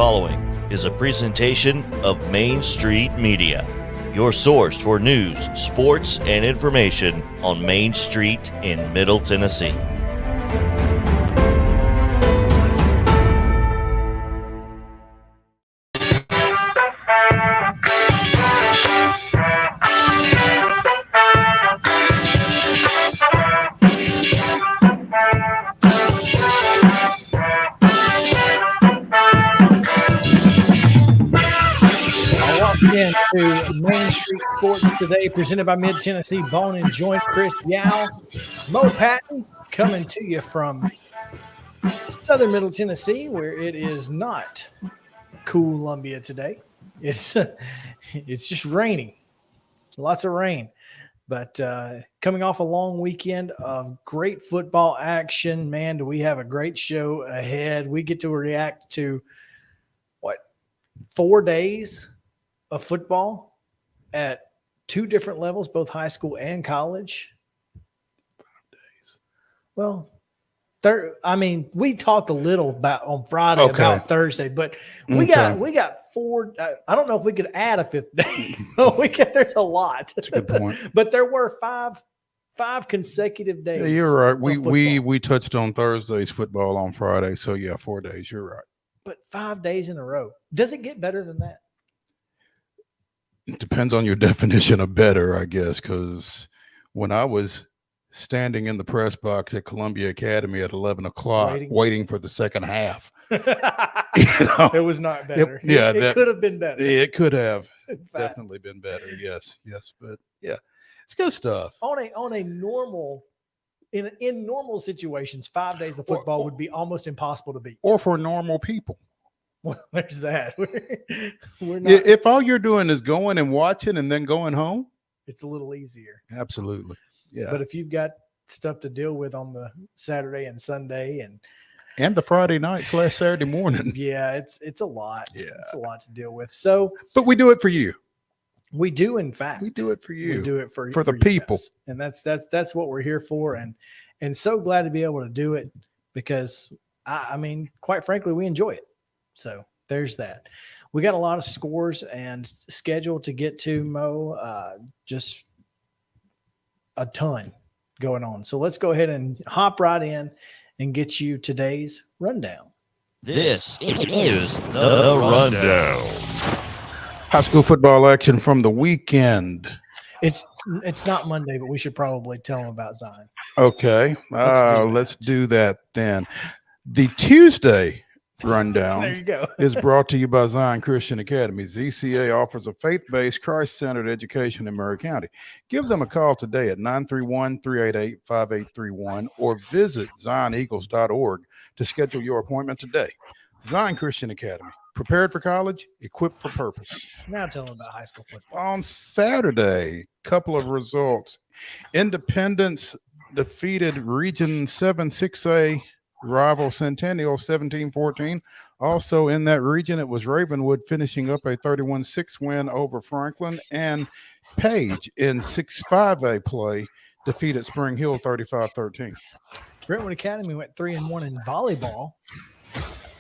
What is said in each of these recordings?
following is a presentation of Main Street Media, your source for news, sports, and information on Main Street in Middle Tennessee. To Main Street Sports today, presented by Mid Tennessee Bone and Joint. Chris Yow, Mo Patton, coming to you from southern Middle Tennessee, where it is not Columbia today. It's just raining, lots of rain. But coming off a long weekend of great football action, man, do we have a great show ahead. We get to react to 4 days of football at two different levels, both high school and college. 5 days. Well, we talked a little about on Friday about Thursday, but we got 4. I don't know if we could add a fifth day. There's a lot. That's a good point. But there were five consecutive days. Yeah, you're right. We touched on Thursday's football on Friday, so 4 days. You're right. But 5 days in a row. Does it get better than that? It depends on your definition of better, I guess, because when I was standing in the press box at Columbia Academy at 11 o'clock waiting for the second half, it was not better. It could have been better. It could have definitely been better. Yes. But it's good stuff. On a normal, in normal situations, 5 days of football would be almost impossible to beat. Or for normal people. Well, there's that. We're not. If all you're doing is going and watching and then going home, it's a little easier. Absolutely. Yeah. But if you've got stuff to deal with on the Saturday and Sunday and the Friday night / Saturday morning. Yeah, it's a lot. Yeah. It's a lot to deal with. So, but we do it for you. We do, in fact. We do it for you. We do it for the people. Guys. And that's what we're here for. And so glad to be able to do it because I mean, quite frankly, we enjoy it. So there's that. We got a lot of scores and schedule to get to, Mo. Just a ton going on. So let's go ahead and hop right in and get you today's rundown. This is the rundown. High school football action from the weekend. It's not Monday, but we should probably tell them about Zion. Okay. Let's do that then. The Tuesday rundown there you go. is brought to you by Zion Christian Academy. ZCA offers a faith-based, Christ-centered education in Murray County. Give them a call today at 931-388-5831 or visit zioneagles.org to schedule your appointment today. Zion Christian Academy. Prepared for college, equipped for purpose. Now tell them about high school football. On Saturday, couple of results. Independence defeated Region 7 6A rival Centennial 17-14. Also in that region, it was Ravenwood finishing up a 31-6 win over Franklin, and Page in 6-5A play defeated Spring Hill 35-13. Brentwood Academy went 3-1 in volleyball.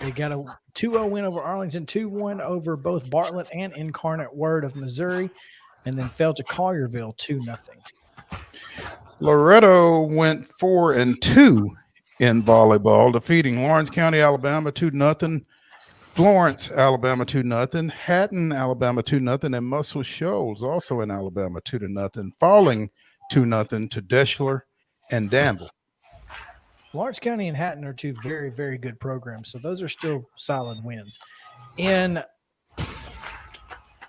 They got a 2-0 win over Arlington, 2-1 over both Bartlett and Incarnate Word of Missouri, and then fell to Collierville 2-0. Loretto went 4-2 in volleyball, defeating Lawrence County, Alabama 2-0, Florence, Alabama 2-0, Hatton, Alabama 2-0, and Muscle Shoals, also in Alabama 2-0, falling 2-0 to Deschler and Danville. Lawrence County and Hatton are two very, very good programs, so those are still solid wins. In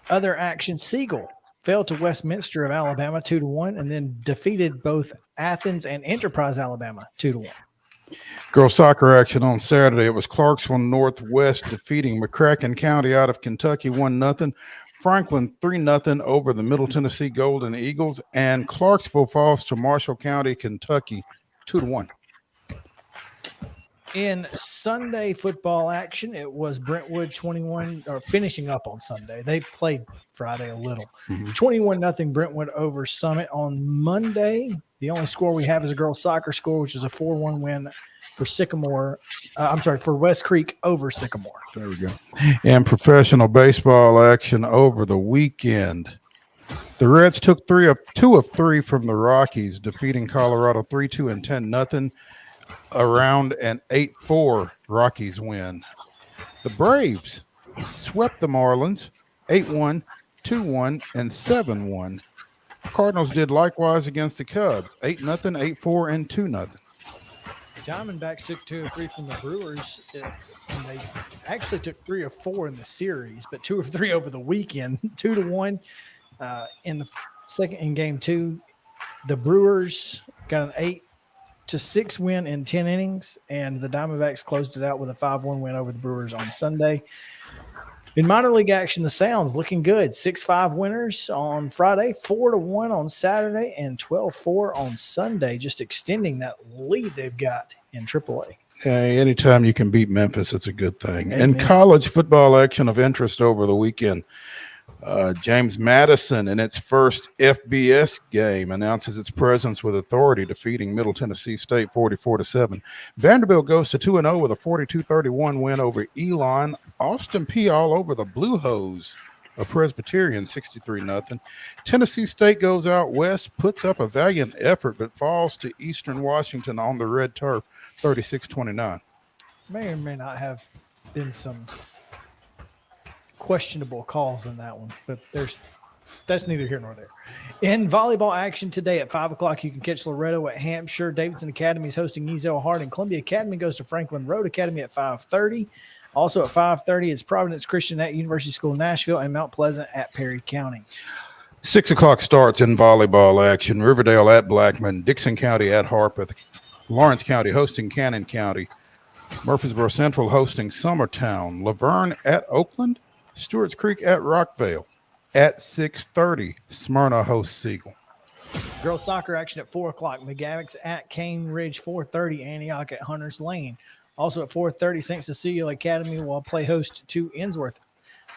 other action, Siegel fell to Westminster of Alabama 2-1, and then defeated both Athens and Enterprise, Alabama 2-1. Girls soccer action on Saturday. It was Clarksville Northwest defeating McCracken County out of Kentucky 1-0. Franklin 3-0 over the Middle Tennessee Golden Eagles, and Clarksville falls to Marshall County, Kentucky 2-1. In Sunday football action, it was Brentwood 21, or finishing up on Sunday. They played Friday a little. 21-0 Brentwood over Summit. On Monday, the only score we have is a girls soccer score, which is a 4-1 win for Sycamore. For West Creek over Sycamore. There we go. And professional baseball action over the weekend. The Reds took 2 of 3 from the Rockies, defeating Colorado 3-2 and 10-0. Around an 8-4 Rockies win. The Braves swept the Marlins 8-1, 2-1, and 7-1. Cardinals did likewise against the Cubs 8-0, 8-4, and 2-0. Diamondbacks took 2 of 3 from the Brewers, and they actually took 3 of 4 in the series, but 2 of 3 over the weekend, 2-1 in the second in game 2. The Brewers got an 8-6 win in 10 innings, and the Diamondbacks closed it out with a 5-1 win over the Brewers on Sunday. In minor league action, the Sounds looking good. 6-5 winners on Friday, 4-1 on Saturday, and 12-4 on Sunday, just extending that lead they've got in AAA. Anytime you can beat Memphis, it's a good thing. Amen. In college football action of interest over the weekend, James Madison, in its first FBS game, announces its presence with authority, defeating Middle Tennessee State 44-7. Vanderbilt goes to 2-0 with a 42-31 win over Elon. Austin Peay all over the Blue Hose of Presbyterian 63-0. Tennessee State goes out west, puts up a valiant effort, but falls to Eastern Washington on the red turf 36-29. May or may not have been some questionable calls in that one, but that's neither here nor there. In volleyball action today at 5 o'clock, you can catch Loretto at Hampshire. Davidson Academy is hosting Ezel Harding. Columbia Academy goes to Franklin Road Academy at 5:30. Also at 5:30 is Providence Christian at University School Nashville and Mount Pleasant at Perry County. 6 o'clock starts in volleyball action. Riverdale at Blackman, Dixon County at Harpeth, Lawrence County hosting Cannon County, Murfreesboro Central hosting Summertown, Laverne at Oakland, Stewart's Creek at Rockvale. At 6:30, Smyrna hosts Siegel. Girls soccer action at 4 o'clock. McGavick's at Cane Ridge, 4:30. Antioch at Hunters Lane. Also at 4:30, St. Cecilia Academy will play host to Innsworth.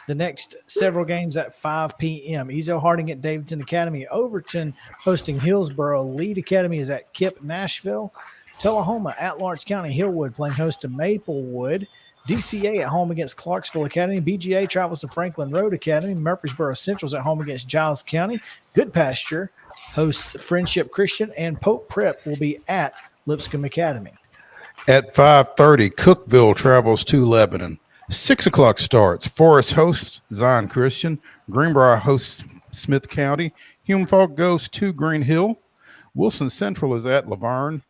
The next several games at 5 p.m. Ezel Harding at Davidson Academy. Overton hosting Hillsboro. Lead Academy is at Kemp, Nashville. Tullahoma at Lawrence County. Hillwood playing host to Maplewood. DCA at home against Clarksville Academy. BGA travels to Franklin Road Academy. Murfreesboro Central's at home against Giles County. Good Pasture hosts Friendship Christian, and Pope Prep will be at Lipscomb Academy. At 5:30, Cookville travels to Lebanon. 6 o'clock starts. Forest hosts Zion Christian. Greenbrier hosts Smith County. Hume Falk goes to Green Hill. Wilson Central is at Laverne.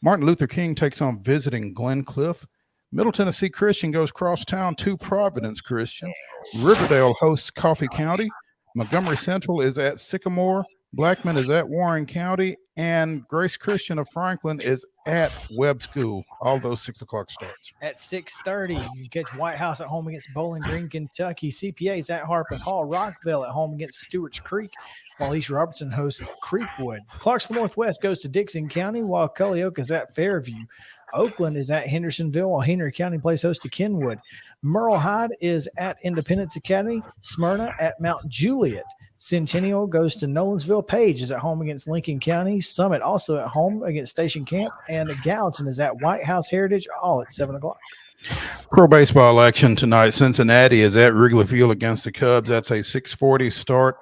Martin Luther King takes on visiting Glencliff. Middle Tennessee Christian goes crosstown to Providence Christian. Riverdale hosts Coffee County. Montgomery Central is at Sycamore. Blackman is at Warren County. And Grace Christian of Franklin is at Webb School. All those 6 o'clock starts. At 6:30, you catch White House at home against Bowling Green, Kentucky. CPA's at Harpeth Hall. Rockville at home against Stewart's Creek, while East Robertson hosts Creekwood. Clarksville Northwest goes to Dixon County, while Culleoka is at Fairview. Oakland is at Hendersonville, while Henry County plays host to Kenwood. Merle Hyde is at Independence Academy. Smyrna at Mount Juliet. Centennial goes to Nolensville. Page is at home against Lincoln County. Summit also at home against Station Camp. And Gallatin is at White House Heritage, all at 7 o'clock. Pro baseball action tonight. Cincinnati is at Wrigley Field against the Cubs. That's a 6:40 start.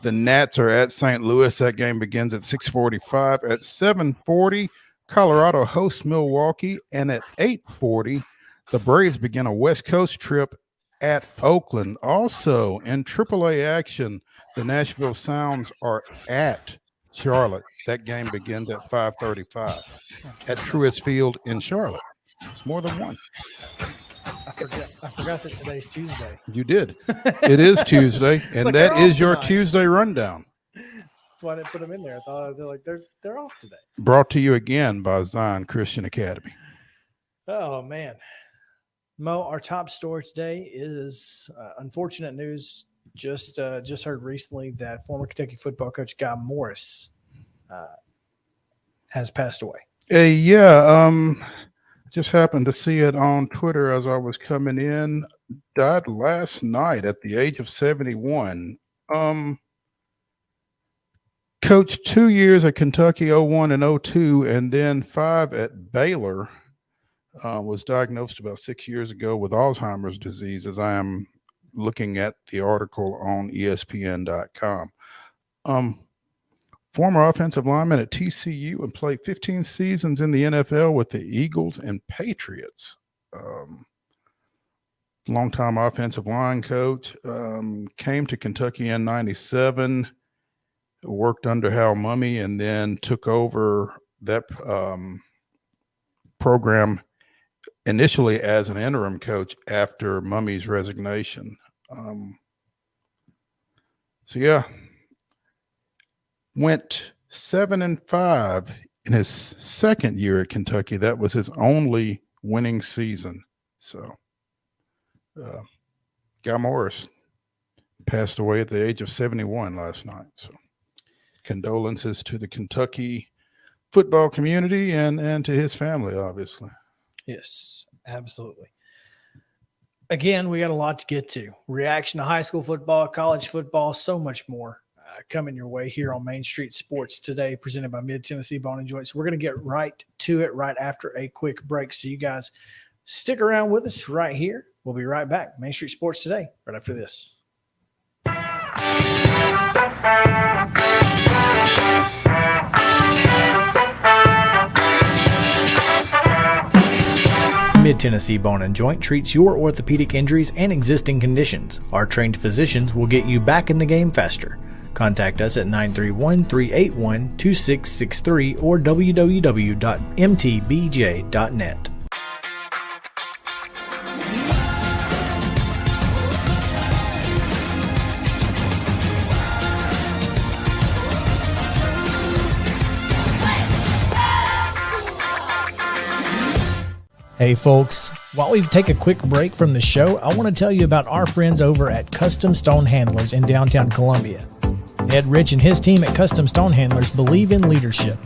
The Nats are at St. Louis. That game begins at 6:45. At 7:40, Colorado hosts Milwaukee. And at 8:40, the Braves begin a West Coast trip at Oakland. Also in AAA action, the Nashville Sounds are at Charlotte. That game begins at 5:35 at Truist Field in Charlotte. It's more than one. I forgot that today's Tuesday. You did. It is Tuesday, and like that is your tonight. Tuesday rundown. That's why I didn't put them in there. I thought they're off today. Brought to you again by Zion Christian Academy. Oh man, Mo, our top story today is unfortunate news. Just heard recently that former Kentucky football coach Yow Maurice has passed away. Just happened to see it on Twitter as I was coming in. Died last night at the age of 71. Coached 2 years at Kentucky, 01 and 02, and then 5 at Baylor. was diagnosed about 6 years ago with Alzheimer's disease, as I am looking at the article on ESPN.com. Former offensive lineman at TCU and played 15 seasons in the NFL with the Eagles and Patriots. Longtime offensive line coach, came to Kentucky in 97, worked under Hal Mumme, and then took over that program initially as an interim coach after Mumme's resignation. Went 7-5 in his second year at Kentucky. That was his only winning season. So, Yow Maurice passed away at the age of 71 last night. So, condolences to the Kentucky football community and to his family, obviously. Yes, absolutely. Again, we got a lot to get to. Reaction to high school football, college football, so much more coming your way here on Main Street Sports today, presented by Mid-Tennessee Bone and Joint. So we're going to get right to it right after a quick break. So you guys stick around with us right here. We'll be right back. Main Street Sports today, right after this. Mid-Tennessee Bone and Joint treats your orthopedic injuries and existing conditions. Our trained physicians will get you back in the game faster. Contact us at 931-381-2663 or www.mtbj.net. Hey folks, while we take a quick break from the show, I want to tell you about our friends over at Custom Stone Handlers in downtown Columbia. Ed Rich and his team at Custom Stone Handlers believe in leadership.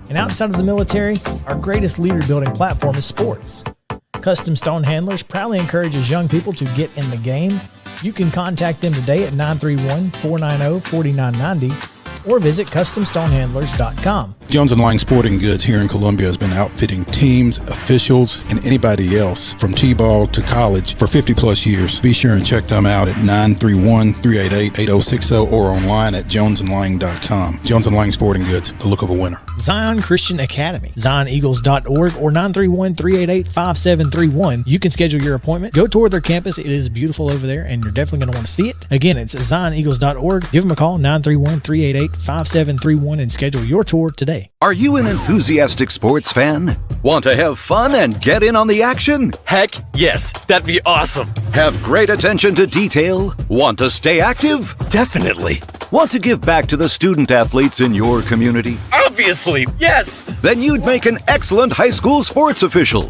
And outside of the military, our greatest leader building platform is sports. Custom Stone Handlers proudly encourages young people to get in the game. You can contact them today at 931-490-4990 or visit CustomStonehandlers.com. Jones & Lang Sporting Goods here in Columbia has been outfitting teams, officials, and anybody else from T-ball to college for 50-plus years. Be sure and check them out at 931-388-8060 or online at jonesandlang.com. Jones & Lang Sporting Goods, the look of a winner. Zion Christian Academy, ZionEagles.org or 931-388-5731. You can schedule your appointment. Go tour their campus. It is beautiful over there, and you're definitely going to want to see it. Again, it's ZionEagles.org. Give them a call, 931-388-5731, and schedule your tour today. Are you an enthusiastic sports fan? Want to have fun and get in on the action? Heck yes, that'd be awesome. Have great attention to detail? Want to stay active? Definitely. Want to give back to the student athletes in your community? Obviously, yes. Then you'd make an excellent high school sports official.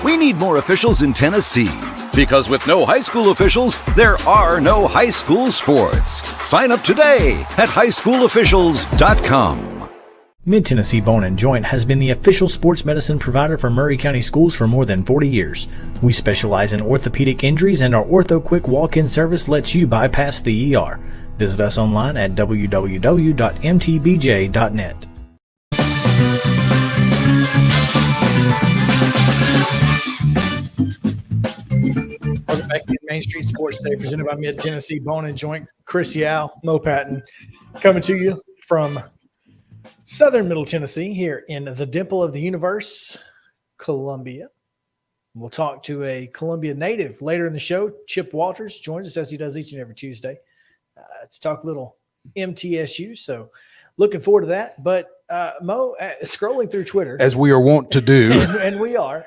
We need more officials in Tennessee, because with no high school officials, there are no high school sports. Sign up today at highschoolofficials.com. Mid-Tennessee Bone and Joint has been the official sports medicine provider for Murray County Schools for more than 40 years. We specialize in orthopedic injuries, and our Ortho Quick walk-in service lets you bypass the ER. Visit us online at www.mtbj.net. Welcome back to Main Street Sports Day, presented by Mid-Tennessee Bone and Joint. Chris Yow, Mo Patton, coming to you from Southern Middle Tennessee, here in the dimple of the universe, Columbia. We'll talk to a Columbia native later in the show. Chip Walters joins us as he does each and every Tuesday to talk a little MTSU. So looking forward to that. But Mo, scrolling through Twitter, as we are wont to do, and we are,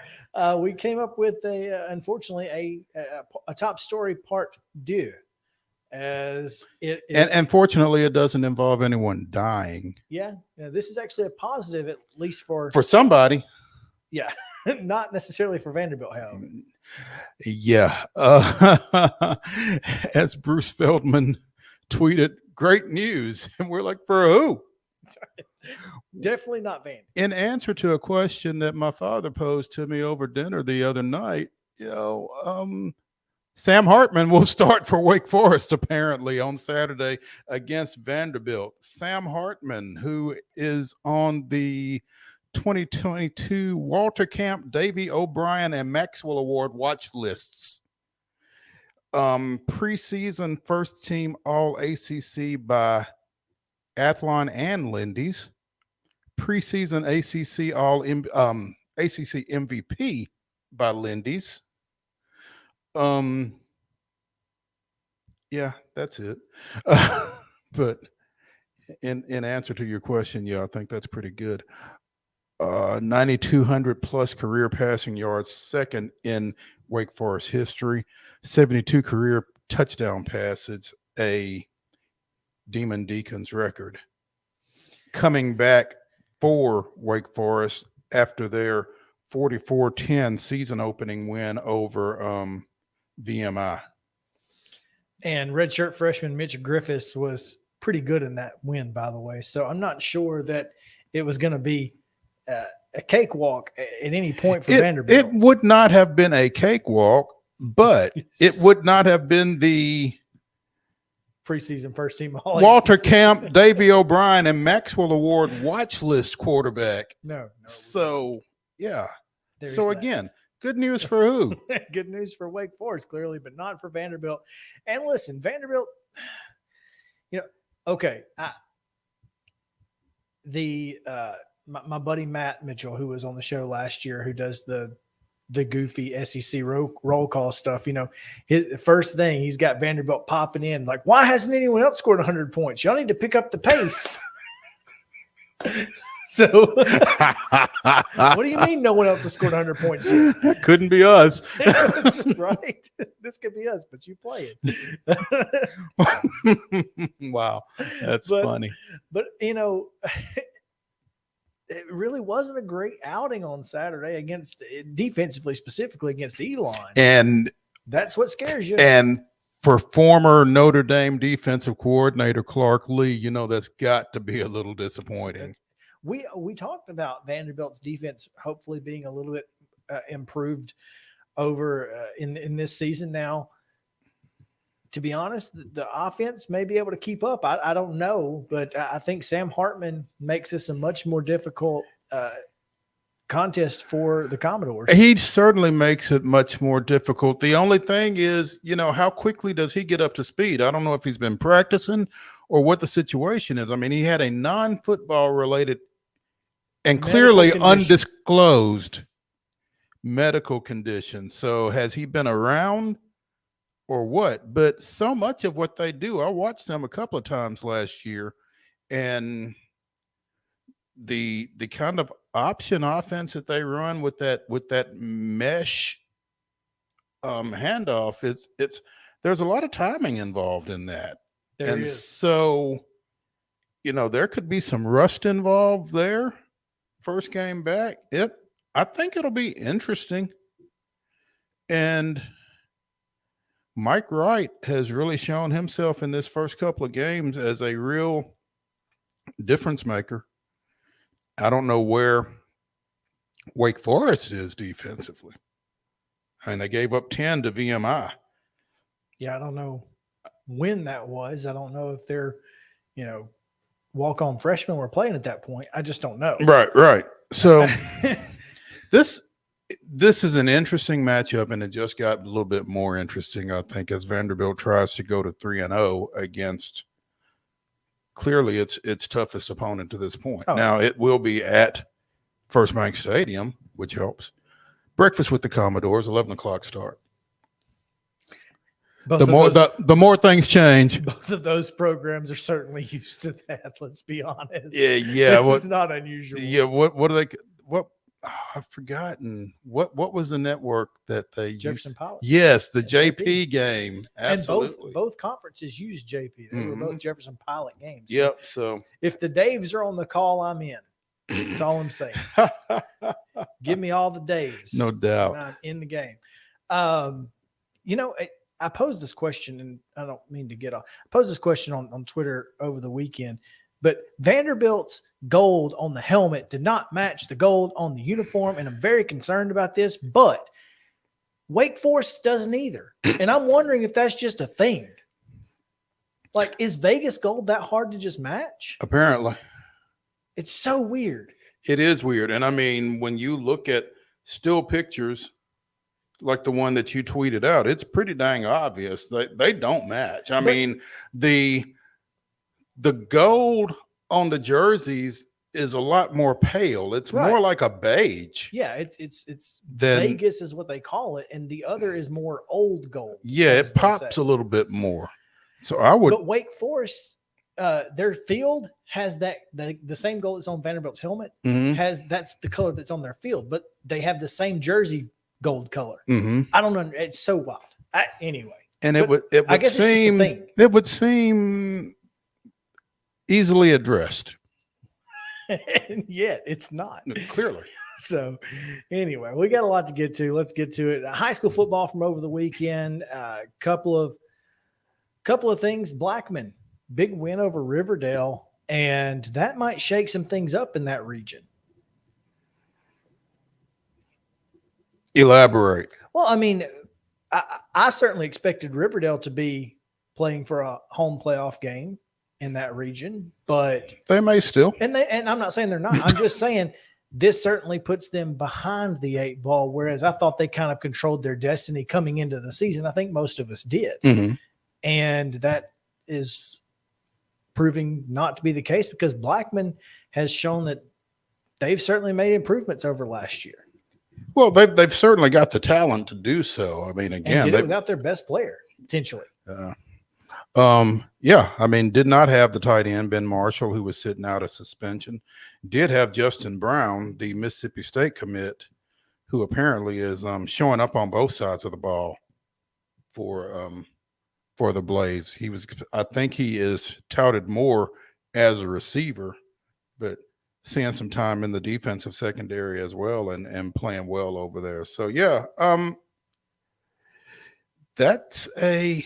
we came up with unfortunately a top story part deux. As it and fortunately, it doesn't involve anyone dying. Yeah, this is actually a positive, at least for somebody. Yeah, not necessarily for Vanderbilt, however. Yeah, as Bruce Feldman tweeted, "Great news," and we're like, "For who?" Definitely not Vandy. In answer to a question that my father posed to me over dinner the other night, Sam Hartman will start for Wake Forest apparently on Saturday against Vanderbilt. Sam Hartman, who is on the 2022 Walter Kemp, Davy O'Brien, and Maxwell Award watch lists. Preseason first team All ACC by Athlon and Lindy's. Preseason ACC ACC MVP by Lindy's. Yeah, that's it. But in answer to your question, yeah, I think that's pretty good. 9,200 plus career passing yards, second in Wake Forest history. 72 career touchdown passes, a Demon Deacons record. Coming back for Wake Forest after their 44-10 season opening win over VMI. And redshirt freshman Mitch Griffiths was pretty good in that win, by the way. So I'm not sure that it was going to be a cakewalk at any point for Vanderbilt. It would not have been a cakewalk, but it would not have been the preseason first team All Walter ACC. Kemp, Davy O'Brien, and Maxwell Award watch list quarterback. No. So, yeah. So again, good news for who? Good news for Wake Forest, clearly, but not for Vanderbilt. And listen, Vanderbilt, okay. My buddy Matt Mitchell, who was on the show last year, who does the goofy SEC roll call stuff, his first thing, he's got Vanderbilt popping in like, why hasn't anyone else scored 100 points? Y'all need to pick up the pace. So what do you mean no one else has scored 100 points yet? Couldn't be us. Right? This could be us, but you play it. Wow. That's funny. But, it really wasn't a great outing on Saturday defensively, specifically against Elon. And that's what scares you. And for former Notre Dame defensive coordinator Clark Lee, that's got to be a little disappointing. We talked about Vanderbilt's defense hopefully being a little bit improved over in this season. Now, to be honest, the offense may be able to keep up. I don't know, but I think Sam Hartman makes this a much more difficult contest for the Commodores. He certainly makes it much more difficult. The only thing is, how quickly does he get up to speed? I don't know if he's been practicing or what the situation is. I mean, he had a non-football related and clearly undisclosed medical condition. So has he been around or what? But so much of what they do, I watched them a couple of times last year, and the kind of option offense that they run with that mesh handoff there's a lot of timing involved in that. So there could be some rust involved there. First game back, I think it'll be interesting. And Mike Wright has really shown himself in this first couple of games as a real difference maker. I don't know where Wake Forest is defensively. And they gave up 10 to VMI. Yeah, I don't know when that was. I don't know if they're, walk-on freshmen were playing at that point. I just don't know. Right. So this is an interesting matchup, and it just got a little bit more interesting, I think, as Vanderbilt tries to go to 3-0 against clearly its toughest opponent to this point. Oh. Now, it will be at First Bank Stadium, which helps. Breakfast with the Commodores, 11 o'clock start. The more things change. Both of those programs are certainly used to that. Let's be honest. Yeah. This is not unusual. Yeah. What are they? What I've forgotten. What was the network that they Jefferson used? Pilot. Yes, the JP game. Absolutely. And both conferences use JP. They were both Jefferson Pilot games. Yep. So if the Daves are on the call, I'm in. That's all I'm saying. Give me all the Daves. No doubt. I'm in the game. I posed this question, and I don't mean to get off. I posed this question on Twitter over the weekend, but Vanderbilt's gold on the helmet did not match the gold on the uniform, and I'm very concerned about this, but Wake Forest doesn't either. And I'm wondering if that's just a thing. Like, is Vegas gold that hard to just match? Apparently. It's so weird. It is weird. And I mean, when you look at still pictures like the one that you tweeted out, it's pretty dang obvious that they don't match. I mean, the gold on the jerseys is a lot more pale. It's more like a beige. Yeah, it's Vegas is what they call it, and the other is more old gold. Yeah, it pops a little bit more. So I would. But Wake Forest, their field has the same gold that's on Vanderbilt's helmet. That's the color that's on their field, but they have the same jersey gold color. I don't know. It's so wild. Anyway, and it would seem easily addressed. And yet it's not. Clearly. So anyway, we got a lot to get to. Let's get to it. High school football from over the weekend. Couple of things. Blackman, big win over Riverdale, and that might shake some things up in that region. Elaborate. Well, I mean, I certainly expected Riverdale to be playing for a home playoff game in that region, but they may still. And I'm not saying they're not. I'm just saying this certainly puts them behind the 8 ball, whereas I thought they kind of controlled their destiny coming into the season. I think most of us did. And that is proving not to be the case because Blackman has shown that they've certainly made improvements over last year. Well, they've certainly got the talent to do so. I mean, again, and did it without their best player, potentially. Yeah, I mean, did not have the tight end, Ben Marshall, who was sitting out of suspension. Did have Justin Brown, the Mississippi State commit, who apparently is showing up on both sides of the ball for the Blaze. I think he is touted more as a receiver, but seeing some time in the defensive secondary as well and playing well over there. So, yeah, that's a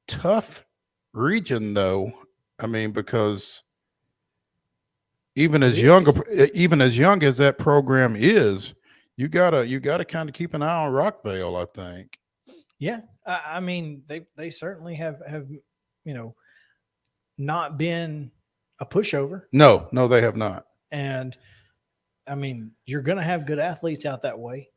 tough region, though. I mean, because even as young as that program is, you gotta kind of keep an eye on Rockvale, I think. Yeah, I mean, they certainly have not been a pushover. No, they have not. And I mean, you're going to have good athletes out that way.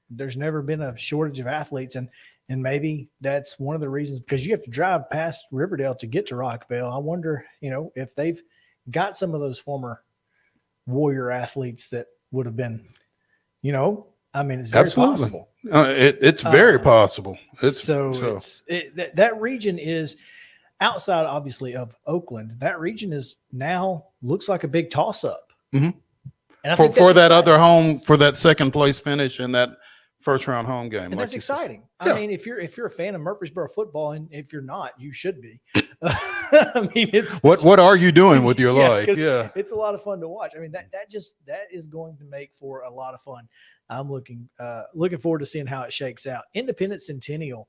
There's never been a shortage of athletes, and maybe that's one of the reasons, because you have to drive past Riverdale to get to Rockvale. I wonder, if they've got some of those former Warrior athletes that would have been, I mean, it's very possible. It's very possible. That region is outside, obviously, of Oakland. That region is now looks like a big toss-up. And for that other home, for that second place finish in that first round home game. And that's exciting. I mean, if you're a fan of Murfreesboro football, and if you're not, you should be. I mean, what are you doing with your life? Yeah, it's a lot of fun to watch. I mean, that is going to make for a lot of fun. I'm looking forward to seeing how it shakes out. Independence Centennial.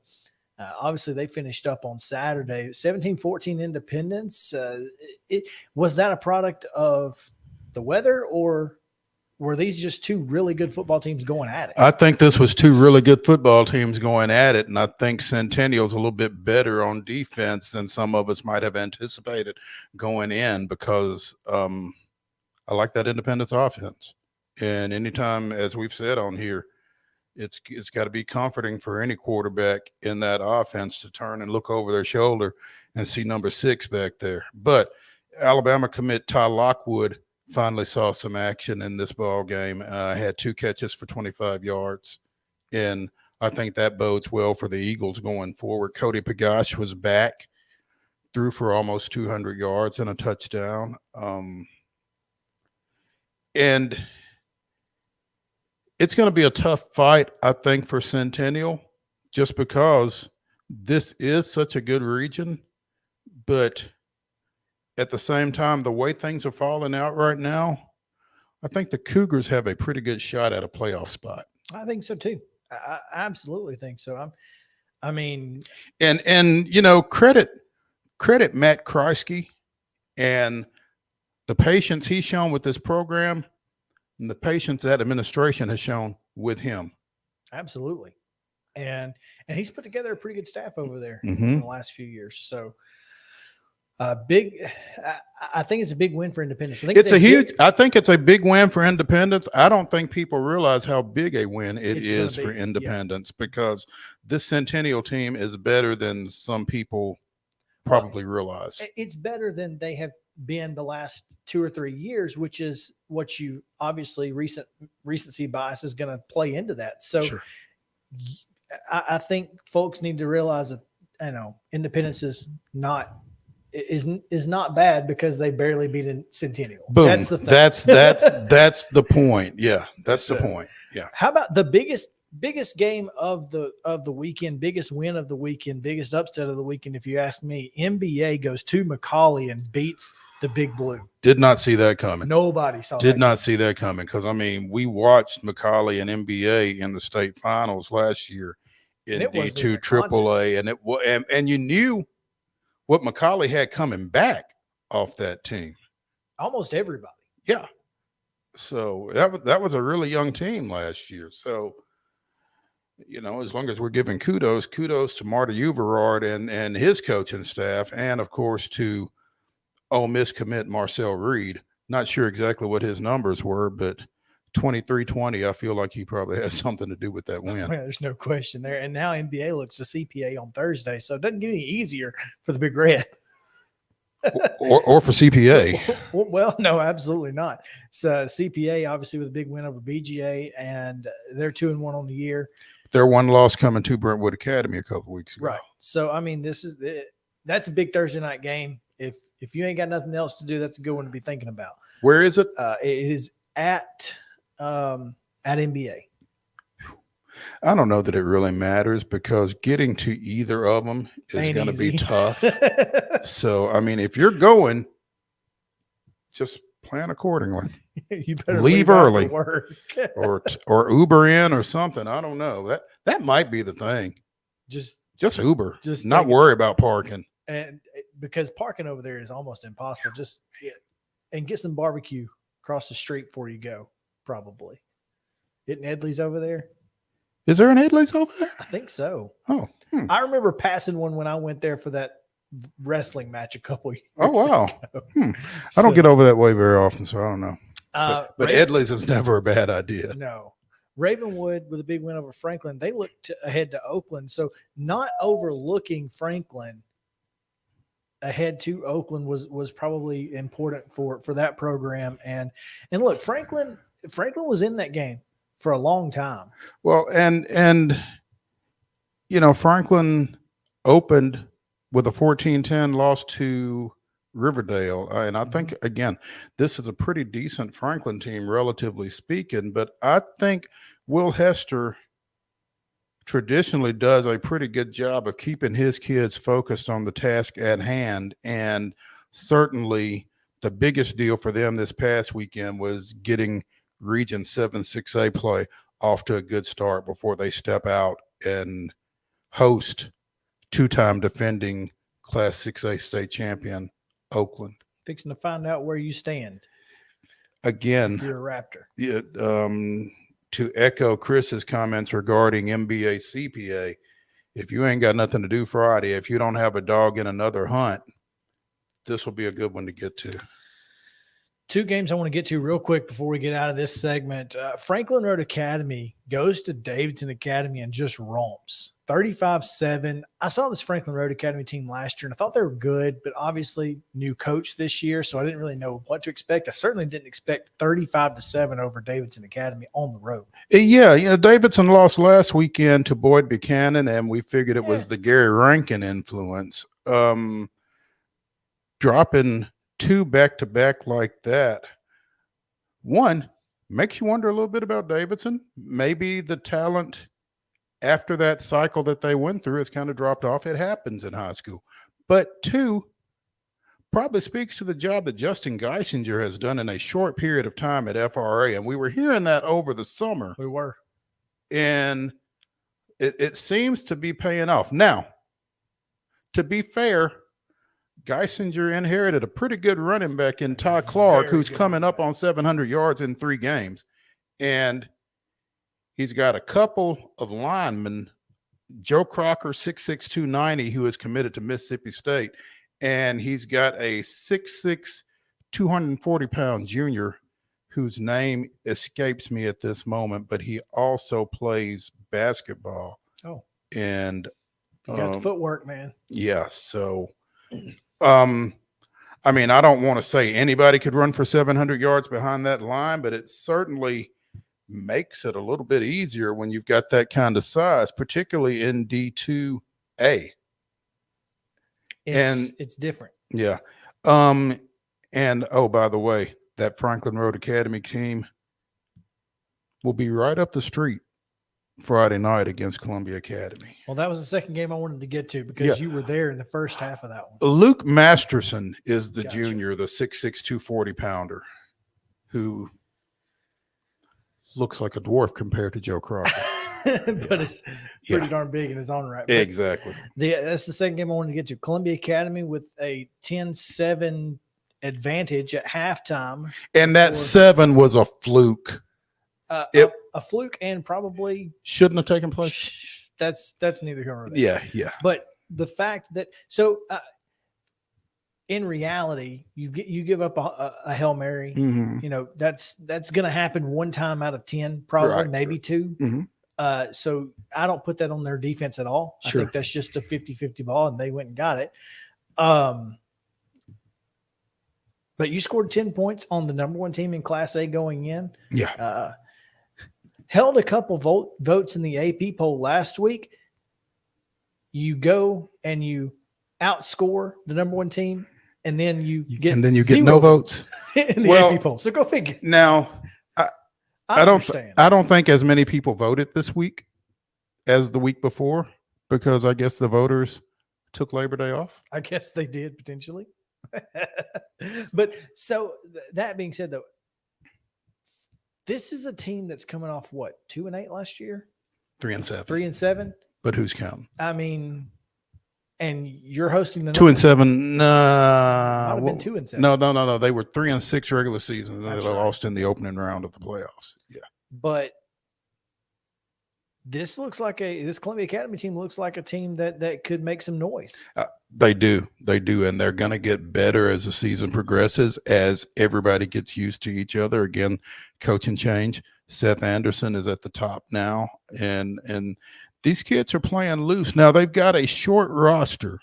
Obviously, they finished up on Saturday, 17-14 Independence. Was that a product of the weather, or were these just two really good football teams going at it? I think this was two really good football teams going at it, and I think Centennial's a little bit better on defense than some of us might have anticipated going in, because I like that Independence offense. And anytime, as we've said on here, it's got to be comforting for any quarterback in that offense to turn and look over their shoulder and see number 6 back there. But Alabama commit Ty Lockwood finally saw some action in this ball game. Had 2 catches for 25 yards, and I think that bodes well for the Eagles going forward. Cody Pagash was back, threw for almost 200 yards and a touchdown. And it's going to be a tough fight, I think, for Centennial, just because this is such a good region. But at the same time, the way things are falling out right now, I think the Cougars have a pretty good shot at a playoff spot. I think so too. I absolutely think so. I mean, and credit Matt Kreisky and the patience he's shown with this program, and the patience that administration has shown with him. Absolutely. And he's put together a pretty good staff over there Mm-hmm. in the last few years. So I think it's a big win for Independence. I think it's a big win for Independence. I don't think people realize how big a win it is for Independence because this Centennial team is better than some people probably realize. It's better than they have been the last 2 or 3 years, which is what you obviously recency bias is going to play into that. So Sure. I think folks need to realize that, Independence is not bad because they barely beat a Centennial. Boom. That's the thing. That's the point. Yeah, that's the point. Yeah. How about the biggest game of the weekend, biggest win of the weekend, biggest upset of the weekend? If you ask me, NBA goes to McCallie and beats the Big Blue. Did not see that coming. Nobody saw. Did not see that coming because we watched McCallie and NBA in the state finals last year in D2 AAA, and you knew what McCallie had coming back off that team. Almost everybody. Yeah. So that was a really young team last year. So, as long as we're giving kudos to Marty Uverard and his coaching staff, and of course to Ole Miss commit Marcel Reed. Not sure exactly what his numbers were, but 23-20, I feel like he probably has something to do with that win. Yeah, there's no question there. And now NBA looks to CPA on Thursday, so it doesn't get any easier for the Big Red. or for CPA. Well, no, absolutely not. So CPA obviously with a big win over BGA, and they're 2-1 on the year. Their one loss coming to Brentwood Academy a couple of weeks ago. Right. So that's a big Thursday night game. If you ain't got nothing else to do, that's a good one to be thinking about. Where is it? It is at NBA. I don't know that it really matters because getting to either of them is going to be tough. So, if you're going, just plan accordingly. You better leave early work. or Uber in or something. I don't know. That might be the thing. Just Uber. Just not worry about parking. And because parking over there is almost impossible. And get some barbecue across the street before you go. Probably. Isn't Edley's over there? Is there an Edley's over there? I think so. Oh, I remember passing one when I went there for that wrestling match a couple years ago. Oh, wow. I don't get over that way very often, so I don't know. But Edley's is never a bad idea. No. Ravenwood with a big win over Franklin. They looked ahead to Oakland. So not overlooking Franklin ahead to Oakland was probably important for that program. And look, Franklin was in that game for a long time. Well, and Franklin opened with a 14-10 loss to Riverdale. And I think, again, this is a pretty decent Franklin team, relatively speaking. But I think Will Hester traditionally does a pretty good job of keeping his kids focused on the task at hand. And certainly the biggest deal for them this past weekend was getting Region 7 6A play off to a good start before they step out and host two-time defending Class 6A state champion Oakland. Fixing to find out where you stand. Again, if you're a Raptor. Yeah, to echo Chris's comments regarding NBA CPA, if you ain't got nothing to do Friday, if you don't have a dog in another hunt, this will be a good one to get to. Two games I want to get to real quick before we get out of this segment. Franklin Road Academy goes to Davidson Academy and just romps 35-7. I saw this Franklin Road Academy team last year and I thought they were good, but obviously new coach this year, so I didn't really know what to expect. I certainly didn't expect 35-7 over Davidson Academy on the road. Yeah, Davidson lost last weekend to Boyd Buchanan, and we figured it was the Gary Rankin influence. Dropping two back-to-back like that, one, makes you wonder a little bit about Davidson. Maybe the talent after that cycle that they went through has kind of dropped off. It happens in high school. But two, probably speaks to the job that Justin Geisinger has done in a short period of time at FRA. And we were hearing that over the summer. We were. And it seems to be paying off. Now, to be fair, Geisinger inherited a pretty good running back in Ty Clark, who's coming up on 700 yards in 3 games. And he's got a couple of linemen, Joe Crocker, 6'6", 290, who is committed to Mississippi State, And he's got a 6'6", 240-pound junior whose name escapes me at this moment, but he also plays basketball. Oh. And you got the footwork, man. Yeah. So, I mean, I don't want to say anybody could run for 700 yards behind that line, but it certainly makes it a little bit easier when you've got that kind of size, particularly in D2A. It's different. Yeah. And oh, by the way, that Franklin Road Academy team will be right up the street Friday night against Columbia Academy. Well, that was the second game I wanted to get to because you were there in the first half of that one. Luke Masterson is the junior, the 6'6", 240-pounder, who looks like a dwarf compared to Joe Crawford. But it's pretty darn big in his own right. But exactly. That's the second game I wanted to get to. Columbia Academy with a 10-7 advantage at halftime. And that 7 was a fluke. A fluke and probably shouldn't have taken place. That's neither here nor there. Yeah. But the fact that in reality, you give up a Hail Mary. Mm-hmm. You know, that's going to happen one time out of 10, probably maybe 2. Mm-hmm. So I don't put that on their defense at all. Sure. I think that's just a 50-50 ball, and they went and got it. But you scored 10 points on the number 1 team in Class A going in. Yeah. Held a couple votes in the AP poll last week. You go and you outscore the number 1 team, and then you get no votes in the AP poll. So go figure. Now, I don't think as many people voted this week as the week before because I guess the voters took Labor Day off. I guess they did potentially. But so that being said, though, this is a team that's coming off 2-8 last year, 3-7, 3-7. But who's counting? I mean, and you're hosting the 2-7. Might have been 2-7. No. They were 3-6 regular season, and they lost in the opening round of the playoffs. Yeah, but this Columbia Academy team looks like a team that could make some noise. They do, and they're going to get better as the season progresses, as everybody gets used to each other. Again, coaching change. Seth Anderson is at the top now, and these kids are playing loose. Now they've got a short roster,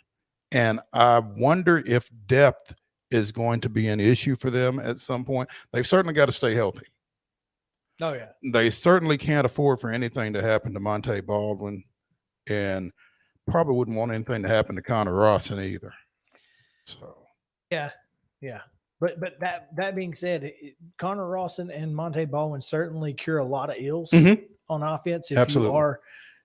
and I wonder if depth is going to be an issue for them at some point. They've certainly got to stay healthy. Oh yeah, they certainly can't afford for anything to happen to Monte Baldwin, and probably wouldn't want anything to happen to Connor Rawson either. So yeah. But that being said, Connor Rawson and Monte Baldwin certainly cure a lot of ills on offense if you are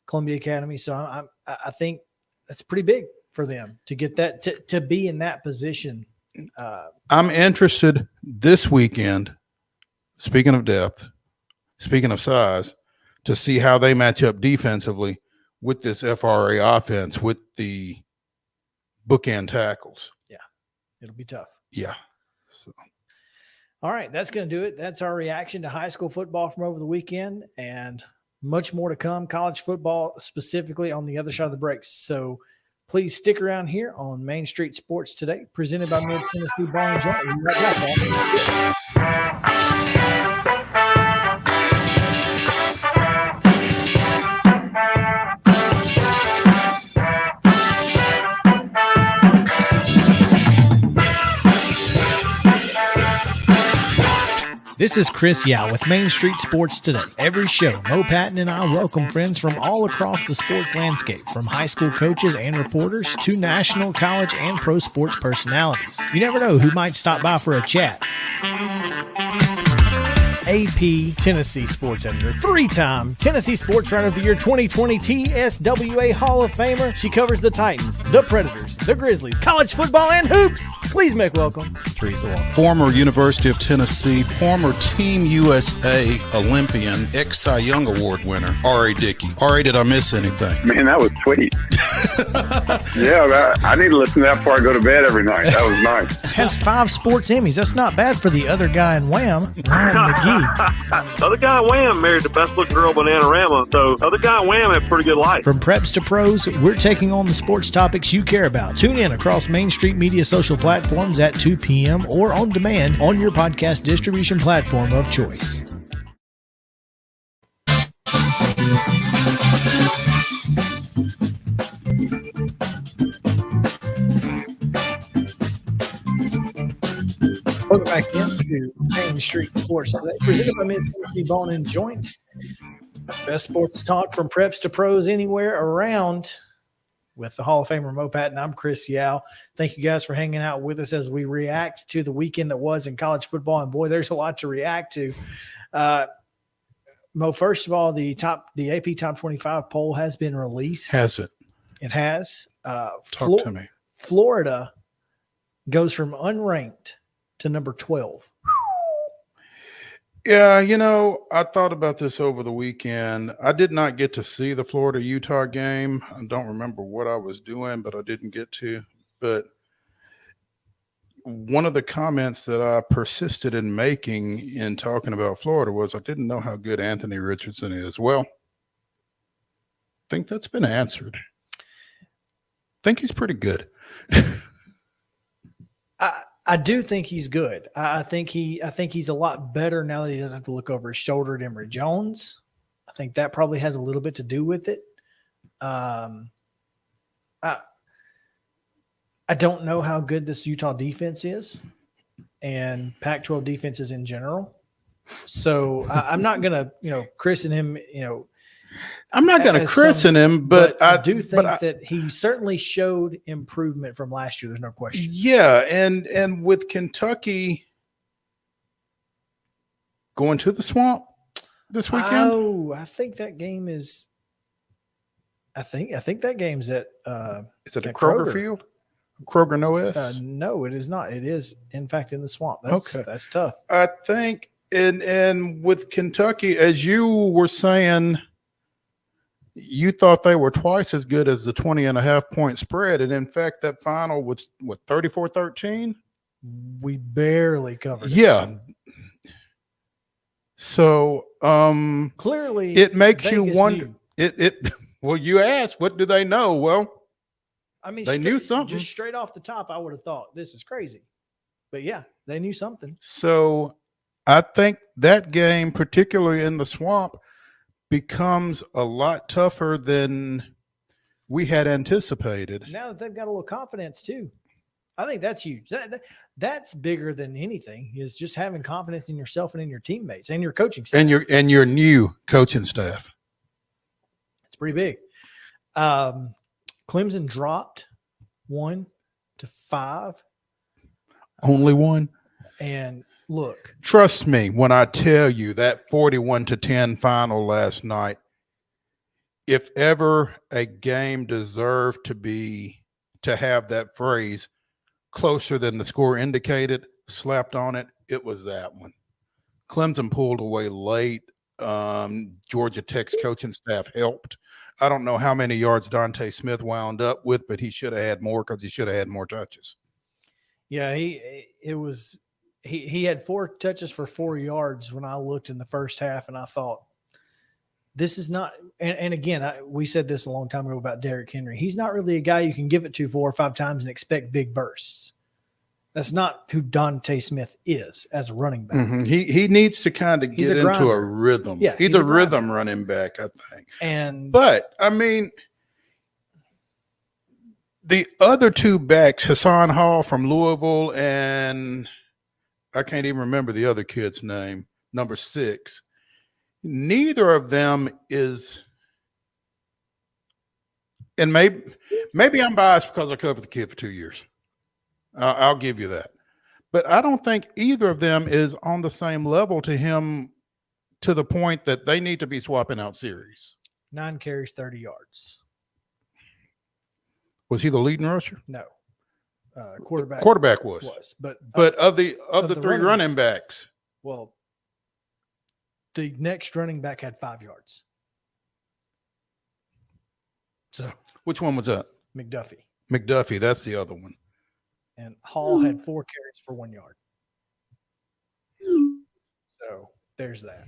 Columbia Academy. So I think that's pretty big for them to get that to be in that position. I'm interested this weekend, speaking of depth, speaking of size, to see how they match up defensively with this FRA offense with the bookend tackles. Yeah, it'll be tough. Yeah. So. All right, that's going to do it. That's our reaction to high school football from over the weekend, and much more to come, college football specifically on the other side of the breaks. So please stick around here on Main Street Sports Today, presented by Mid-Tennessee Ball and Joint. We'll be right back. This is Chris Yow with Main Street Sports Today. Every show, Mo Patton and I welcome friends from all across the sports landscape, from high school coaches and reporters to national, college, and pro sports personalities. You never know who might stop by for a chat. AP Tennessee sports editor, 3-time Tennessee Sports Writer of the Year 2020 TSWA Hall of Famer. She covers the Titans, the Predators, the Grizzlies, college football, and hoops. Please make welcome Teresa Walker. Former University of Tennessee, former Team USA Olympian, ex-Cy Young Award winner, R.A. Dickey. R.A., did I miss anything? Man, that was sweet. Yeah, I need to listen to that before I go to bed every night. That was nice. Has 5 sports Emmys. That's not bad for the other guy in Wham, Ryan McGee. The other guy in Wham married the best looking girl, Bananarama. So the other guy in Wham had a pretty good life. From preps to pros, we're taking on the sports topics you care about. Tune in across Main Street Media social platforms at 2 p.m. or on demand on your podcast distribution platform of choice. Welcome back into Main Street Sports today, presented by Mid-Tennessee Bone and Joint. Best sports talk from preps to pros anywhere around. With the Hall of Famer Mo Patton, I'm Chris Yow. Thank you guys for hanging out with us as we react to the weekend that was in college football. And boy, there's a lot to react to. Mo, first of all, the AP Top 25 poll has been released. Has it? It has. Talk to me. Florida goes from unranked to number 12. Yeah, I thought about this over the weekend. I did not get to see the Florida-Utah game. I don't remember what I was doing, but I didn't get to. But one of the comments that I persisted in making in talking about Florida was I didn't know how good Anthony Richardson is. Well, I think that's been answered. I think he's pretty good. I do think he's good. I think he's a lot better now that he doesn't have to look over his shoulder at Emory Jones. I think that probably has a little bit to do with it. I don't know how good this Utah defense is and Pac-12 defenses in general. So I'm not going to, christen him, I'm not going to christen him, but I do think that he certainly showed improvement from last year. There's no question. Yeah, and with Kentucky going to the Swamp this weekend. Oh, I think that game is. I think that game's at. Is it at Kroger Field? Kroger no S? No, it is not. It is in fact in the Swamp. That's tough. I think, and with Kentucky, as you were saying, you thought they were twice as good as the 20.5-point spread. And in fact, that final was 34-13? We barely covered it. Yeah. So clearly it makes Vegas you wonder. Knew. Well, you asked, what do they know? Well, I mean, they knew something. Just straight off the top, I would have thought this is crazy. But yeah, they knew something. So I think that game, particularly in the Swamp, becomes a lot tougher than we had anticipated. Now that they've got a little confidence too. I think that's huge. That's bigger than anything, is just having confidence in yourself and in your teammates and your coaching staff. And your new coaching staff. It's pretty big. Clemson dropped 1-5. Only one. And look, trust me when I tell you that 41-10 final last night, if ever a game deserved to have that phrase closer than the score indicated, slapped on it, it was that one. Clemson pulled away late. Georgia Tech's coaching staff helped. I don't know how many yards Dante Smith wound up with, but he should have had more because he should have had more touches. Yeah, He had 4 touches for 4 yards when I looked in the first half, and I thought, this is not – and again, we said this a long time ago about Derrick Henry. He's not really a guy you can give it to 4 or 5 times and expect big bursts. That's not who Dante Smith is as a running back. Mm-hmm. He needs to kind of get into a rhythm. Yeah, he's a rhythm running back, I think. But, I mean – the other 2 backs, Hassan Hall from Louisville and I can't even remember the other kid's name, number 6. Neither of them is, and maybe I'm biased because I covered the kid for 2 years. I'll give you that. But I don't think either of them is on the same level to him to the point that they need to be swapping out series. 9 carries, 30 yards. Was he the leading rusher? No. Quarterback was. But of the 3 running backs. Well, the next running back had 5 yards. So which one was that? McDuffie. That's the other one. And Hall had 4 carries for 1 yard. So there's that.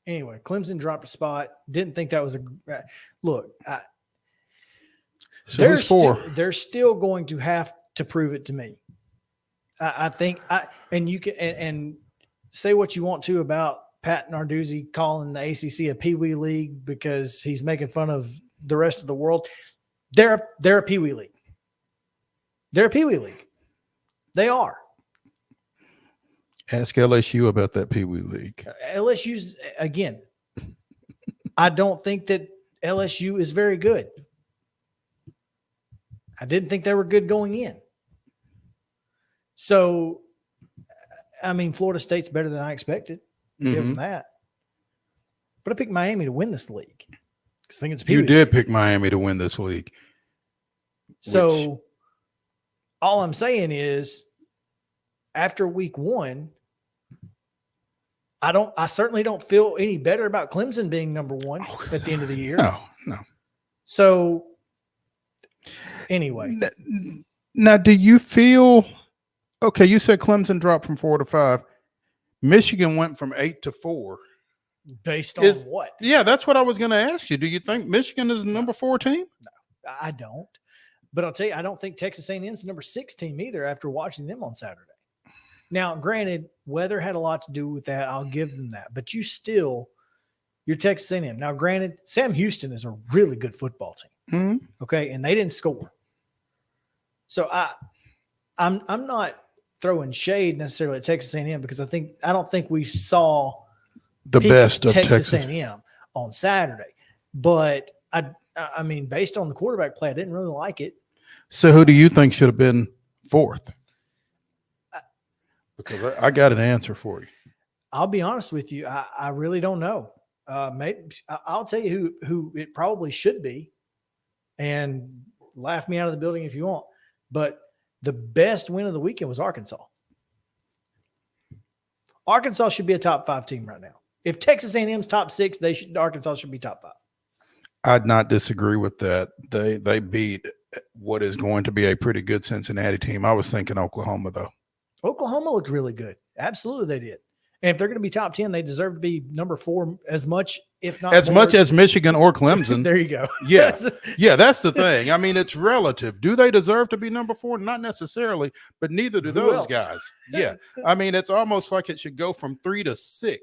Anyway, Clemson dropped a spot. Didn't think that was a look. So who's 4? They're still going to have to prove it to me. I think and you can and say what you want to about Pat Narduzzi calling the ACC a Pee-wee league because he's making fun of the rest of the world. They're a Pee-wee league. They're a Pee-wee league. They are. Ask LSU about that Pee-wee league. LSU's, again, I don't think that LSU is very good. I didn't think they were good going in. So, I mean, Florida State's better than I expected. Give them that. But I picked Miami to win this league. I think it's You did pick Miami to win this league. So, all I'm saying is, after week 1, I certainly don't feel any better about Clemson being number 1 at the end of the year. No. So, anyway. Now, do you feel okay? You said Clemson dropped from 4 to 5. Michigan went from 8 to 4. Based on what? Yeah, that's what I was going to ask you. Do you think Michigan is the number 4 team? No, I don't. But I'll tell you, I don't think Texas A&M is the number 6 team either after watching them on Saturday. Now, granted, weather had a lot to do with that. I'll give them that. But you're Texas A&M. Now, granted, Sam Houston is a really good football team. Okay, and they didn't score. So I'm not throwing shade necessarily at Texas A&M because I don't think we saw the best of Texas A&M on Saturday. But I mean, based on the quarterback play, I didn't really like it. So who do you think should have been 4th? Because I got an answer for you. I'll be honest with you. I really don't know. Maybe I'll tell you who it probably should be, and laugh me out of the building if you want. But the best win of the weekend was Arkansas. Arkansas should be a top 5 team right now. If Texas A&M's top 6, Arkansas should be top 5. I'd not disagree with that. They beat what is going to be a pretty good Cincinnati team. I was thinking Oklahoma, though. Oklahoma looked really good. Absolutely, they did. And if they're going to be top 10, they deserve to be number 4 as much, if not as more. much as Michigan or Clemson. There you go. Yeah. Yeah, that's the thing. I mean, it's relative. Do they deserve to be number 4? Not necessarily, but neither do those guys. Yeah. I mean, it's almost like it should go from 3 to 6.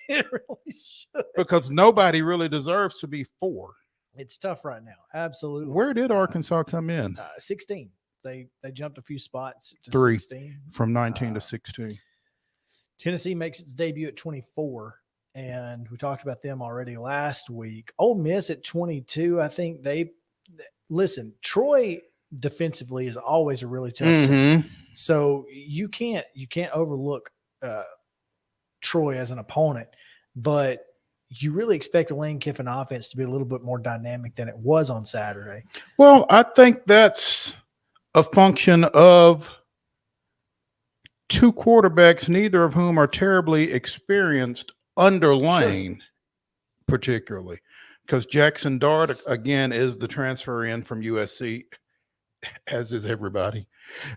It really should. Because nobody really deserves to be 4. It's tough right now. Absolutely. Where did Arkansas come in? 16. They jumped a few spots to 3 16. From 19 to 16. Tennessee makes its debut at 24, and we talked about them already last week. Ole Miss at 22. I think Troy defensively is always a really tough team. So you can't overlook Troy as an opponent, but you really expect the Lane Kiffin offense to be a little bit more dynamic than it was on Saturday. Well, I think that's a function of 2 quarterbacks, neither of whom are terribly experienced under Lane, particularly because Jackson Dart, again, is the transfer in from USC, as is everybody.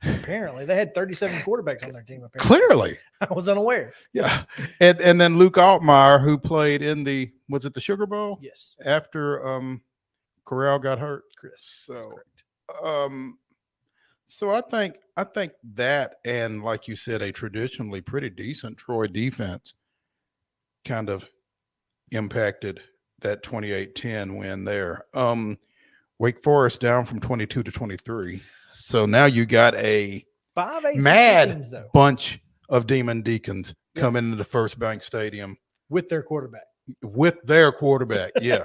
Apparently. They had 37 quarterbacks on their team. Apparently. Clearly. I was unaware. Yeah. And then Luke Altmaier, who played in the Sugar Bowl? Yes. After Corral got hurt. Chris. So I think that, and like you said, a traditionally pretty decent Troy defense kind of impacted that 28-10 win there. Wake Forest down from 22 to 23. So now you got a 5 ACC mad teams, though, bunch of Demon Deacons coming into First Bank Stadium with their quarterback. Yeah.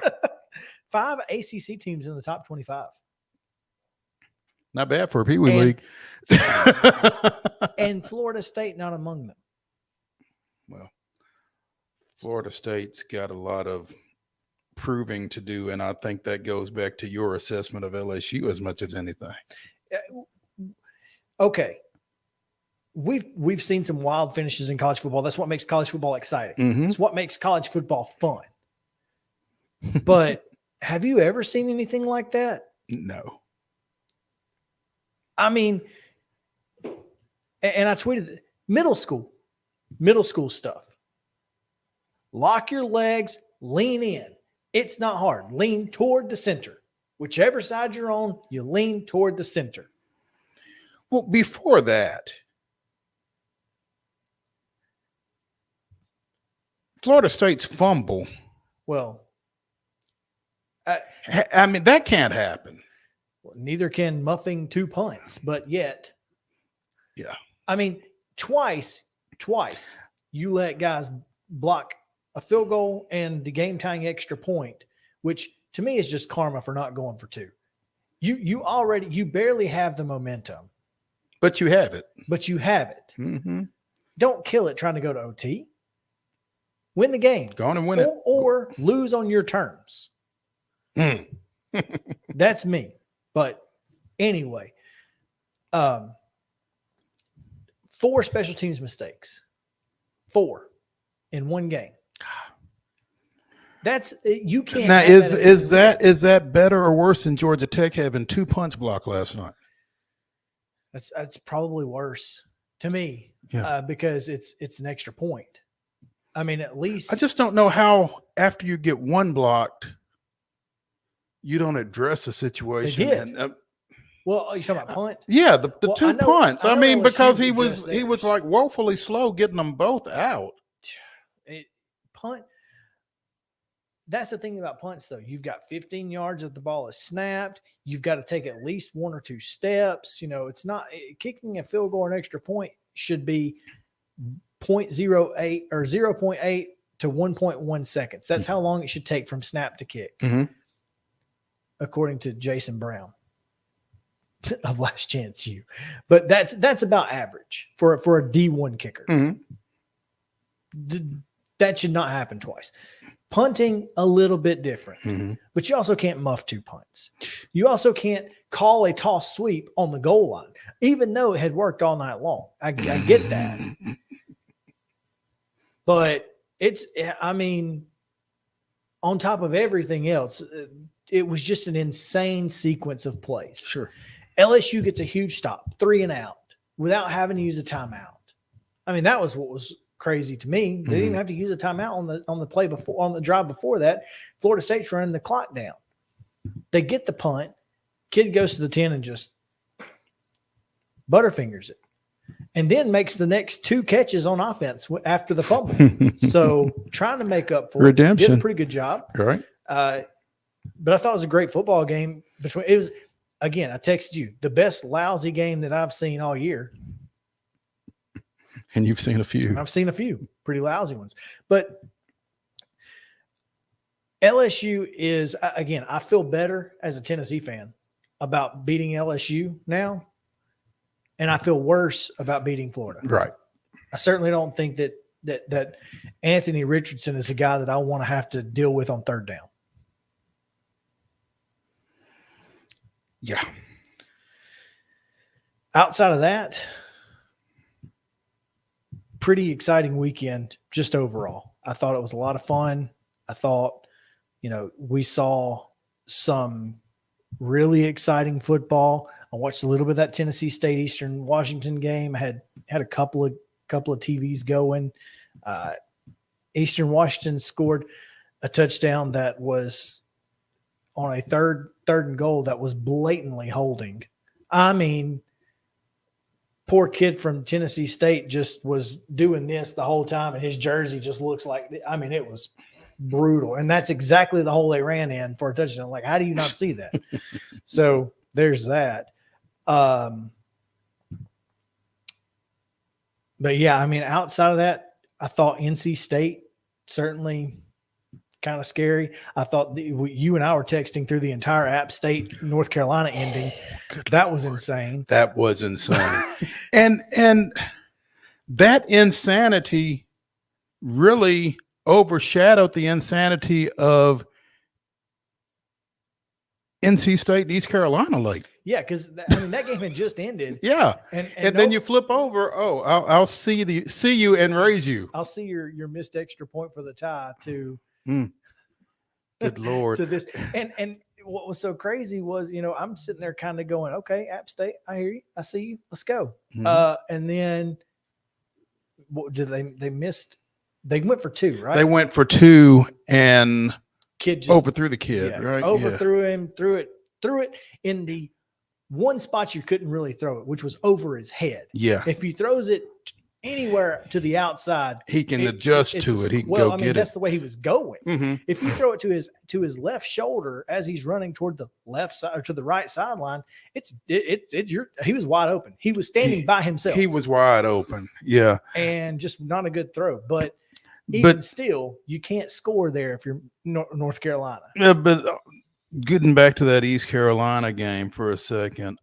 5 ACC teams in the top 25. Not bad for a Pee Wee league. And Florida State not among them. Well, Florida State's got a lot of proving to do, and I think that goes back to your assessment of LSU as much as anything. Okay. We've seen some wild finishes in college football. That's what makes college football exciting. It's what makes college football fun. But Have you ever seen anything like that? No. I mean, and I tweeted middle school stuff. Lock your legs, lean in. It's not hard. Lean toward the center. Whichever side you're on, you lean toward the center. Well, before that, Florida State's fumble. Well, I mean, that can't happen. neither can muffing 2 punts, but yet. Yeah. I mean, twice you let guys block a field goal and the game tying extra point, which to me is just karma for not going for 2. You barely have the momentum. But you have it. Mm-hmm. Don't kill it trying to go to OT. Win the game. Go on and win it. Or lose on your terms. That's me. But anyway, 4 special teams mistakes. 4 in one game. That's you can't. Now is that better or worse than Georgia Tech having 2 punts blocked last night? That's probably worse to me. Yeah. Because it's an extra point. I mean, at least I just don't know how after you get 1 blocked, you don't address the situation. They did. Well, are you talking about punt? Yeah, the 2 punts. I mean, because he LSU was like woefully slow getting them both out. Punt. That's the thing about punts, though. You've got 15 yards if the ball is snapped. You've got to take at least 1 or 2 steps. It's not kicking a field goal or an extra point should be 0.08 or 0.8 to 1.1 seconds. That's how long it should take from snap to kick, according to Jason Brown of Last Chance U. But that's about average for a D1 kicker. That should not happen twice. Punting, a little bit different. But you also can't muff 2 punts. You also can't call a toss sweep on the goal line, even though it had worked all night long. I get that. But on top of everything else, it was just an insane sequence of plays. Sure. LSU gets a huge stop, 3 and out, without having to use a timeout. I mean, that was what was crazy to me. They didn't even have to use a timeout on the play before, on the drive before that. Florida State's running the clock down. They get the punt. Kid goes to the 10 and just butterfingers it. And then makes the next 2 catches on offense after the fumble. So trying to make up for redemption. Did a pretty good job. All right. But I thought it was a great football game. It was, again, I texted you, the best lousy game that I've seen all year. And you've seen a few. I've seen a few pretty lousy ones. But LSU is, again, I feel better as a Tennessee fan about beating LSU now. And I feel worse about beating Florida. Right. I certainly don't think that Anthony Richardson is a guy that I want to have to deal with on 3rd down. Yeah. Outside of that, pretty exciting weekend just overall. I thought it was a lot of fun. I thought, we saw some really exciting football. I watched a little bit of that Tennessee State Eastern Washington game. I had a couple of TVs going. Eastern Washington scored a touchdown that was on a third and goal that was blatantly holding. I mean, poor kid from Tennessee State just was doing this the whole time, and his jersey just looks like – it was brutal. And that's exactly the hole they ran in for a touchdown. Like, how do you not see that? So there's that. But, yeah, outside of that, I thought NC State certainly kind of scary. I thought you and I were texting through the entire App State, North Carolina ending. That was insane. That was insane. and that insanity really overshadowed the insanity of NC State and East Carolina late. Yeah, because that game had just ended. Yeah, and then you flip over. Oh, I'll see you and raise you. I'll see your missed extra point for the tie too. Good Lord. to this. And what was so crazy was, I'm sitting there kind of going, okay, App State, I hear you. I see you. Let's go. Mhm. And then what did they missed? They went for 2, right? They went for 2 and kid just overthrew the kid, yeah, right? overthrew him, threw it in the one spot you couldn't really throw it, which was over his head. Yeah. If he throws it anywhere to the outside, He can adjust to it. He can go get that's it. the way he was going. Mhm. If you throw it to his left shoulder as he's running toward the left side or to the right sideline, he was wide open. He was standing by himself. He was wide open. Yeah. And just not a good throw. But even still, you can't score there if you're North Carolina. Yeah, but getting back to that East Carolina game for a second,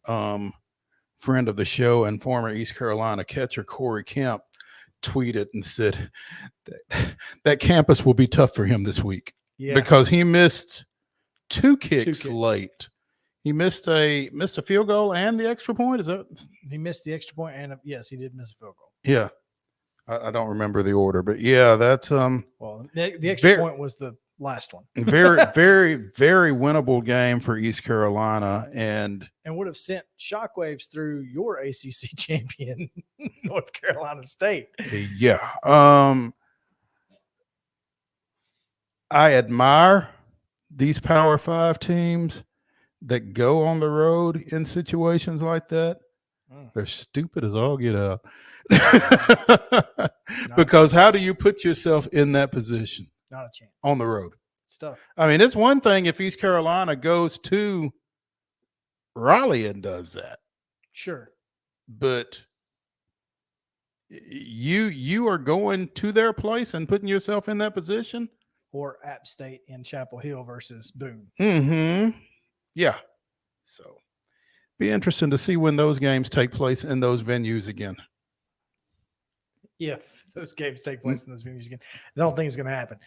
friend of the show and former East Carolina catcher Corey Kemp tweeted and said that campus will be tough for him this week because he missed 2 kicks late. He missed a field goal and the extra point. Is that he missed the extra point? And yes, he did miss a field goal. Yeah, I don't remember the order, but yeah, that's well, the extra point was the last one. very, very, very winnable game for East Carolina, and would have sent shockwaves through your ACC champion, North Carolina State. Yeah. I admire these Power 5 teams that go on the road in situations like that. They're stupid as all get out. Because how do you put yourself in that position? Not a chance. On the road. It's tough. I mean, it's one thing if East Carolina goes to Raleigh and does that. Sure. But you are going to their place and putting yourself in that position? Or App State in Chapel Hill versus Boone. Mm-hmm. Yeah. So be interesting to see when those games take place in those venues again. Yeah, those games take place in those venues again. I don't think it's going to happen.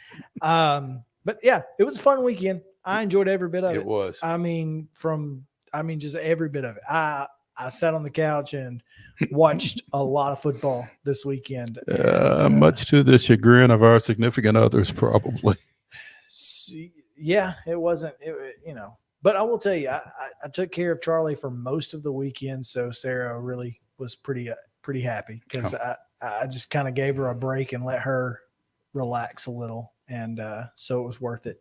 But yeah, it was a fun weekend. I enjoyed every bit of it. It was. Just every bit of it. I sat on the couch and watched a lot of football this weekend. Much to the chagrin of our significant others, probably. Yeah, it wasn't, but I will tell you, I took care of Charlie for most of the weekend. So Sarah really was pretty happy because I just kind of gave her a break and let her relax a little. And so it was worth it.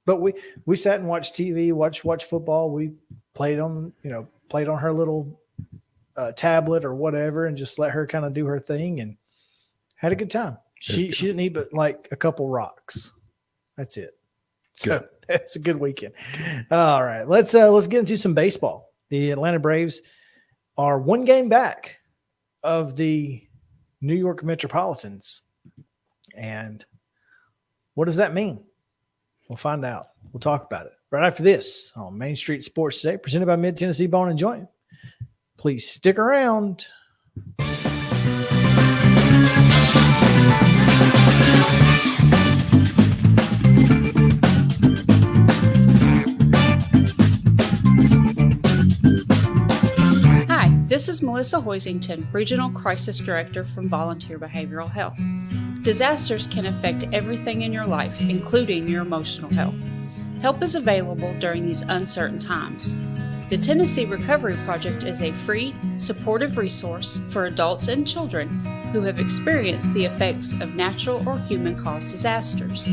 But we sat and watched TV, watched football. We played on her little tablet or whatever, and just let her kind of do her thing and had a good time. She didn't eat but like a couple rocks. That's it. So that's a good weekend. All right, let's get into some baseball. The Atlanta Braves are 1 game back of the New York Metropolitans. And what does that mean? We'll find out. We'll talk about it right after this on Main Street Sports Today, presented by Mid-Tennessee Bone and Joint. Please stick around. Hi, this is Melissa Hoisington, Regional Crisis Director from Volunteer Behavioral Health. Disasters can affect everything in your life, including your emotional health. Help is available during these uncertain times. The Tennessee Recovery Project is a free, supportive resource for adults and children who have experienced the effects of natural or human-caused disasters.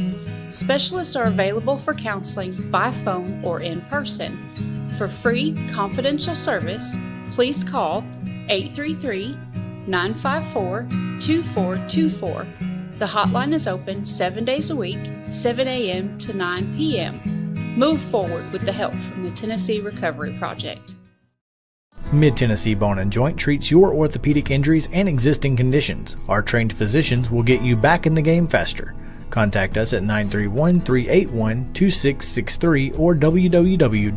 Specialists are available for counseling by phone or in person. For free, confidential service, please call 833-954-2424. The hotline is open 7 days a week, 7 a.m. to 9 p.m. Move forward with the help from the Tennessee Recovery Project. Mid-Tennessee Bone and Joint treats your orthopedic injuries and existing conditions. Our trained physicians will get you back in the game faster. Contact us at 931-381-2663 or www.mtbj.net.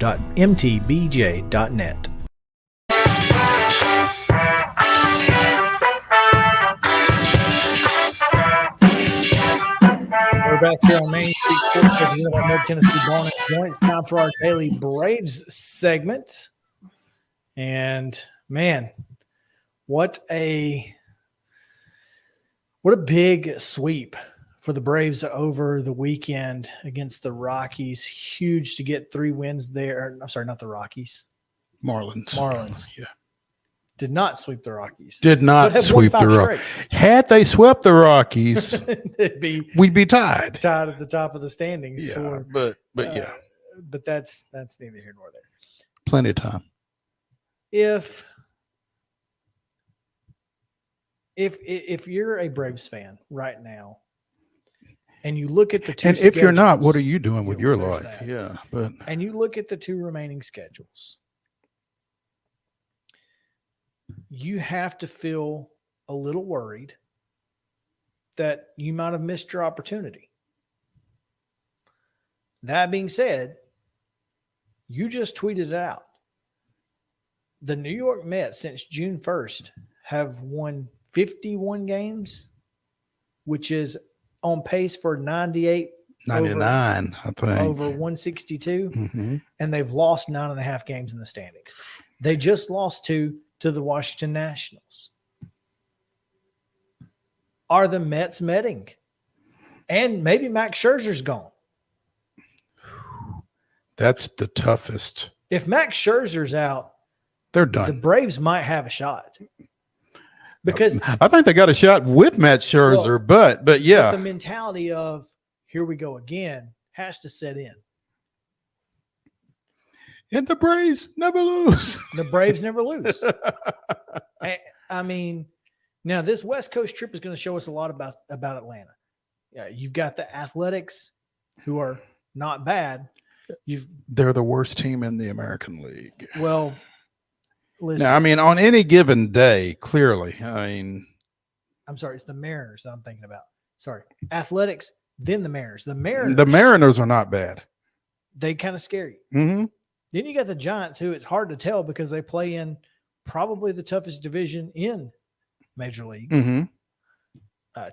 We're back here on Main Street Sports Today, Mid-Tennessee Bone and Joint. It's time for our daily Braves segment. And man, what a big sweep for the Braves over the weekend against the Rockies. Huge to get 3 wins there. I'm sorry, not the Rockies. Marlins. Yeah. Did not sweep the Rockies. Did not sweep the Rockies. Had they swept the Rockies, we'd be tied at the top of the standings. Yeah, but yeah. But that's neither here nor there. Plenty of time. If you're a Braves fan right now, and you look at the two, and if you're not, what are you doing with your life? That. Yeah, but and you look at the 2 remaining schedules, you have to feel a little worried that you might have missed your opportunity. That being said, you just tweeted it out. The New York Mets since June 1st have won 51 games, which is on pace for 99, I think. Over 162. Mm-hmm. And they've lost 9.5 games in the standings. They just lost to the Washington Nationals. Are the Mets Metting? And maybe Max Scherzer's gone. That's the toughest. If Max Scherzer's out, they're done. The Braves might have a shot. Because I think they got a shot with Matt Scherzer, but yeah. But the mentality of here we go again has to set in. And the Braves never lose. The Braves never lose. I mean, now this West Coast trip is going to show us a lot about Atlanta. Yeah, you've got the Athletics, who are not bad. They're the worst team in the American League. Well, listen. Now, I mean, on any given day, clearly, I mean. I'm sorry, it's the Mariners I'm thinking about. Sorry. Athletics, then the Mariners. The Mariners are not bad. They kind of scare you. Mm-hmm. Then you got the Giants, who it's hard to tell because they play in probably the toughest division in Major Leagues. Mm-hmm.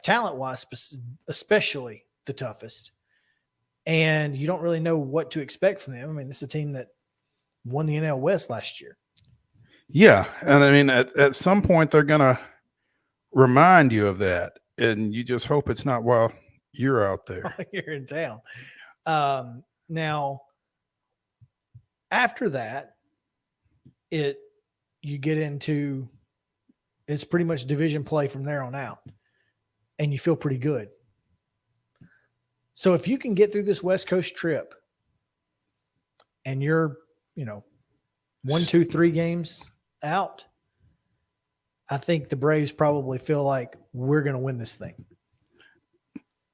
Talent-wise, especially the toughest. And you don't really know what to expect from them. I mean, this is a team that won the NL West last year. Yeah, and I mean, at some point, they're going to remind you of that, and you just hope it's not while you're out there. You're in town. Now, after that, you get into it's pretty much division play from there on out, and you feel pretty good. So if you can get through this West Coast trip, and you're 1, 2, 3 games out, I think the Braves probably feel like we're going to win this thing.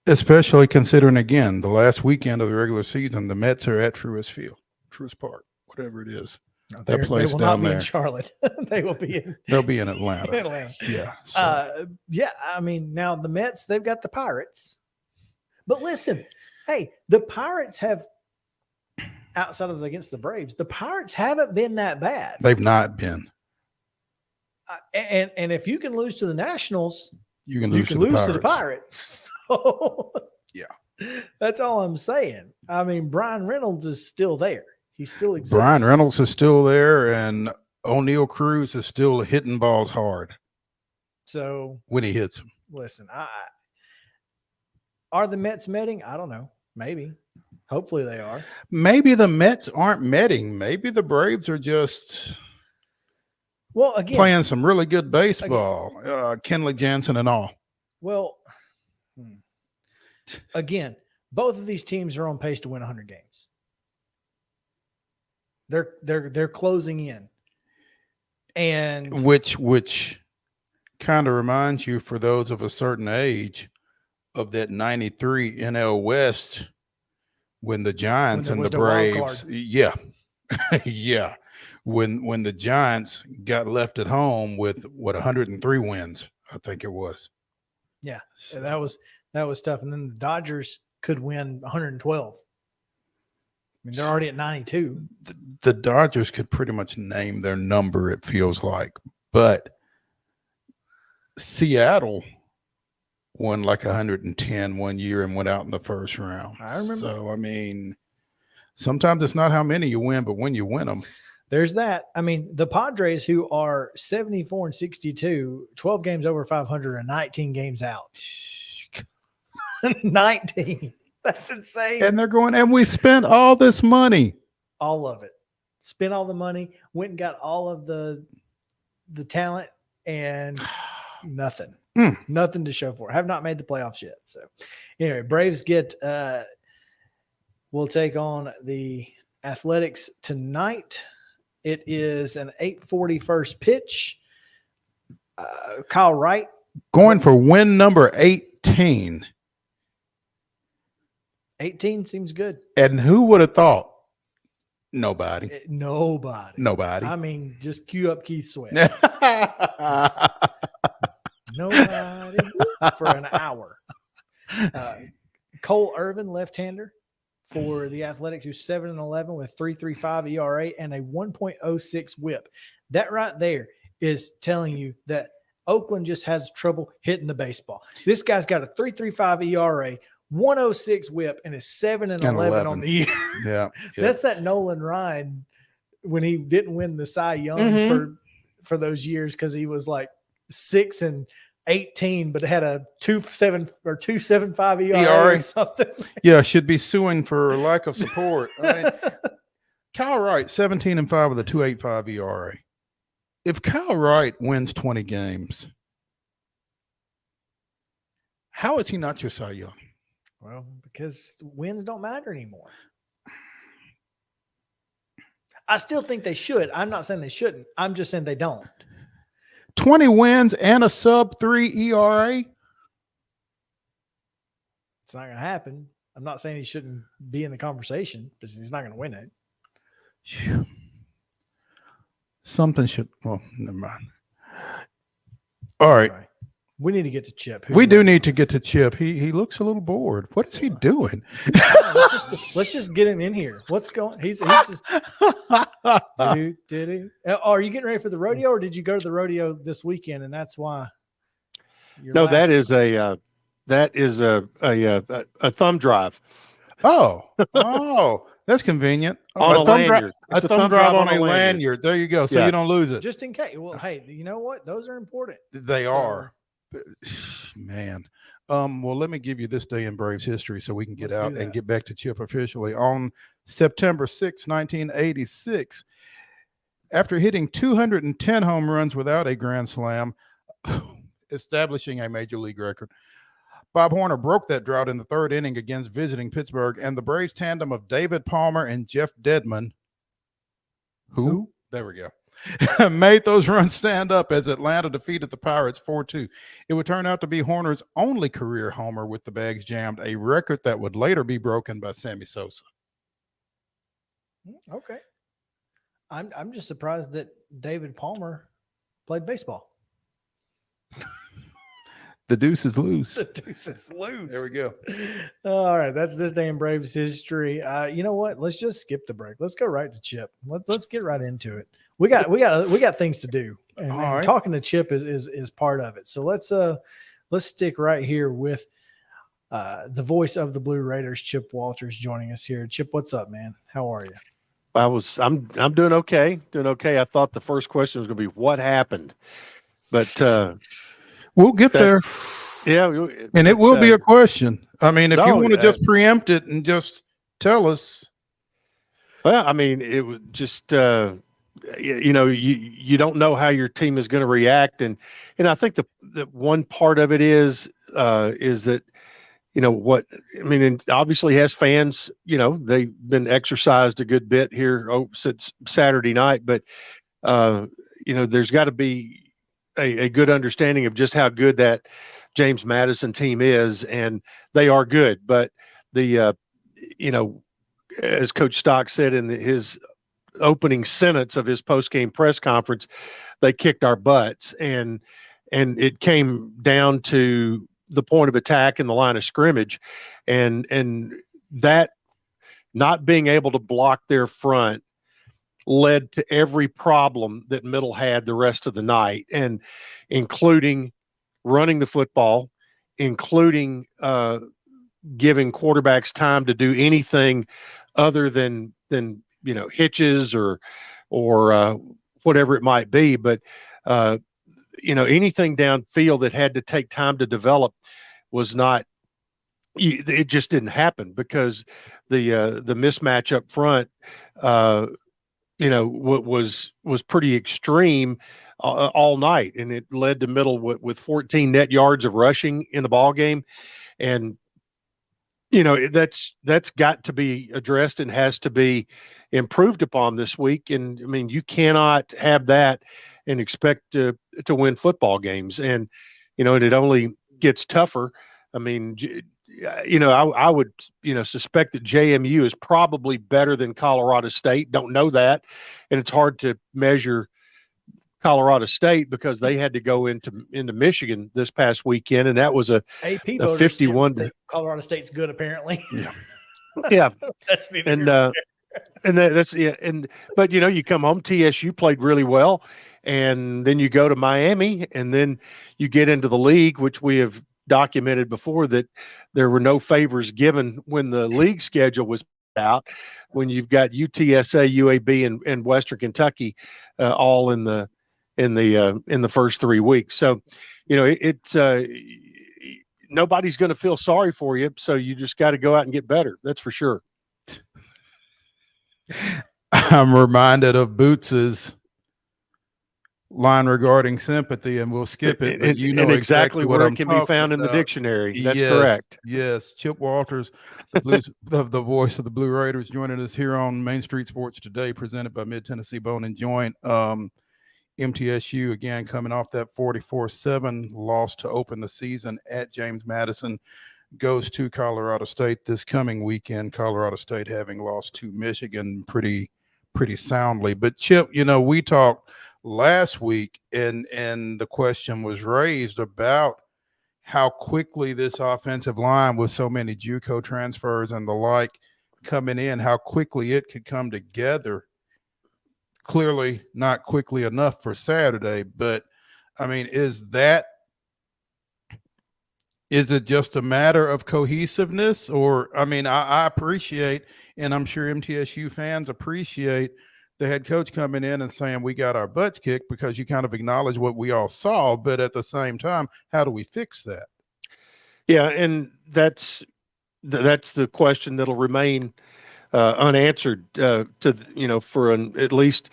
Especially considering, again, the last weekend of the regular season, the Mets are at Truist Park, whatever it is. That place they will down not there. Be in Charlotte. They'll be in Atlanta. Yeah. So. I mean, now the Mets, they've got the Pirates. But listen, hey, the Pirates have, outside of against the Braves, the Pirates haven't been that bad. They've not been. And if you can lose to the Nationals, you can lose to the Pirates. So, yeah, that's all I'm saying. I mean, Brian Reynolds is still there. He still exists. Brian Reynolds is still there, and O'Neal Cruz is still hitting balls hard. So when he hits them, listen, are the Mets Metting? I don't know. Maybe. Hopefully they are. Maybe the Mets aren't Metting. Maybe the Braves are just playing some really good baseball. Kenley Jansen and all. Well, again, both of these teams are on pace to win 100 games. They're closing in, and which kind of reminds you, for those of a certain age, of that 93 NL West when the Giants and the Braves, yeah, when the Giants got left at home with 103 wins, I think it was. Yeah, that was tough. And then the Dodgers could win 112. I mean, they're already at 92. The Dodgers could pretty much name their number, it feels like. But Seattle won like 110 one year and went out in the first round. I remember. So, I mean, sometimes it's not how many you win, but when you win them. There's that. I mean, the Padres, who are 74-62, 12 games over 500 and 19 games out. 19. That's insane. And they're going, and we spent all this money. All of it. Spent all the money, went and got all of the talent, and nothing. Nothing to show for it. Have not made the playoffs yet. So anyway, Braves will take on the Athletics tonight. It is an 8:40 first pitch. Kyle Wright going for win number 18. 18 seems good. And who would have thought? Nobody. Nobody. I mean, just cue up Keith Sweat. Nobody for an hour. Cole Irvin, left-hander for the Athletics, who's 7-11 with 3.35 ERA and a 1.06 WHIP. That right there is telling you that Oakland just has trouble hitting the baseball. This guy's got a 3.35 ERA, 106 WHIP, and is 7-11 on the year. Yeah. That's that Nolan Ryan when he didn't win the Cy Young for those years because he was like 6-18, but it had a 2.75 ERA or something. Yeah, should be suing for lack of support. I mean, Kyle Wright, 17-5 with a 2.85 ERA. If Kyle Wright wins 20 games, how is he not your Cy Young? Well, because wins don't matter anymore. I still think they should. I'm not saying they shouldn't. I'm just saying they don't. 20 wins and a sub-3 ERA? It's not going to happen. I'm not saying he shouldn't be in the conversation because he's not going to win it. Something should – well, never mind. All right. Anyway, we need to get to Chip. We do need to get to Chip. He looks a little bored. What is he doing? Let's just get him in here. What's going? He's just, are you getting ready for the rodeo, or did you go to the rodeo this weekend and that's why? No, that is a thumb drive. Oh, that's convenient. On a lanyard. A thumb drive on a lanyard. There you go. So you don't lose it. Just in case. Well, hey, you know what? Those are important. They are. Man. Well, let me give you this day in Braves history so we can get out and get back to Chip officially. On September 6, 1986, after hitting 210 home runs without a grand slam, establishing a major league record, Bob Horner broke that drought in the third inning against visiting Pittsburgh, and the Braves tandem of David Palmer and Jeff Dedman, who? There we go. Made those runs stand up as Atlanta defeated the Pirates 4-2. It would turn out to be Horner's only career homer with the bags jammed, a record that would later be broken by Sammy Sosa. Okay. I'm just surprised that David Palmer played baseball. The deuce is loose. The deuce is loose. There we go. All right, that's this day in Braves history. You know what? Let's just skip the break. Let's go right to Chip. Let's get right into it. We got things to do, and talking to Chip is part of it. So let's stick right here with the voice of the Blue Raiders, Chip Walters, joining us here. Chip, what's up, man? How are you? I'm doing okay. I thought the first question was going to be what happened, but we'll get there. Yeah, and it will be a question. I mean, if you want to just preempt it and just tell us. Well, I mean, it was just you don't know how your team is going to react, and I think the one part of it is that what I mean, and obviously has fans. They've been exercised a good bit here since Saturday night, but there's got to be a good understanding of just how good that James Madison team is, and they are good. But as Coach Stock said in his opening sentence of his post-game press conference, they kicked our butts, and it came down to the point of attack in the line of scrimmage, and that not being able to block their front led to every problem that Middle had the rest of the night, and including running the football, including giving quarterbacks time to do anything other than hitches or whatever it might be. But anything downfield that had to take time to develop was not it just didn't happen because the mismatch up front, was pretty extreme all night, and it led to middle with 14 net yards of rushing in the ball game, and that's got to be addressed and has to be improved upon this week. And I mean, you cannot have that and expect to win football games, and it only gets tougher. I mean, I would, suspect that JMU is probably better than Colorado State. Don't know that. And it's hard to measure Colorado State because they had to go into Michigan this past weekend, and that was a AP a 51 think Colorado State's good, apparently. yeah. That's neither And here nor there. that's but you come home, TSU played really well, and then you go to Miami, and then you get into the league, which we have documented before that there were no favors given when the league schedule was out, when you've got UTSA, UAB, and Western Kentucky all in the first 3 weeks. So it's nobody's going to feel sorry for you, so you just got to go out and get better. That's for sure. I'm reminded of Boots's line regarding sympathy, and we'll skip it. But exactly what where I'm it can be found in the dictionary. That's correct. Yes, Chip Walters, the Blues, the voice of the Blue Raiders, joining us here on Main Street Sports Today, presented by Mid Tennessee Bone and Joint. MTSU again coming off that 44-7 loss to open the season at James Madison, goes to Colorado State this coming weekend. Colorado State having lost to Michigan pretty soundly. But Chip, we talked last week and the question was raised about how quickly this offensive line with so many JUCO transfers and the like coming in, how quickly it could come together. Clearly not quickly enough for Saturday, but I mean, is it just a matter of cohesiveness? Or, I mean, I appreciate, and I'm sure MTSU fans appreciate the head coach coming in and saying we got our butts kicked, because you kind of acknowledge what we all saw, but at the same time, how do we fix that? Yeah, and that's the question that'll remain unanswered for at least,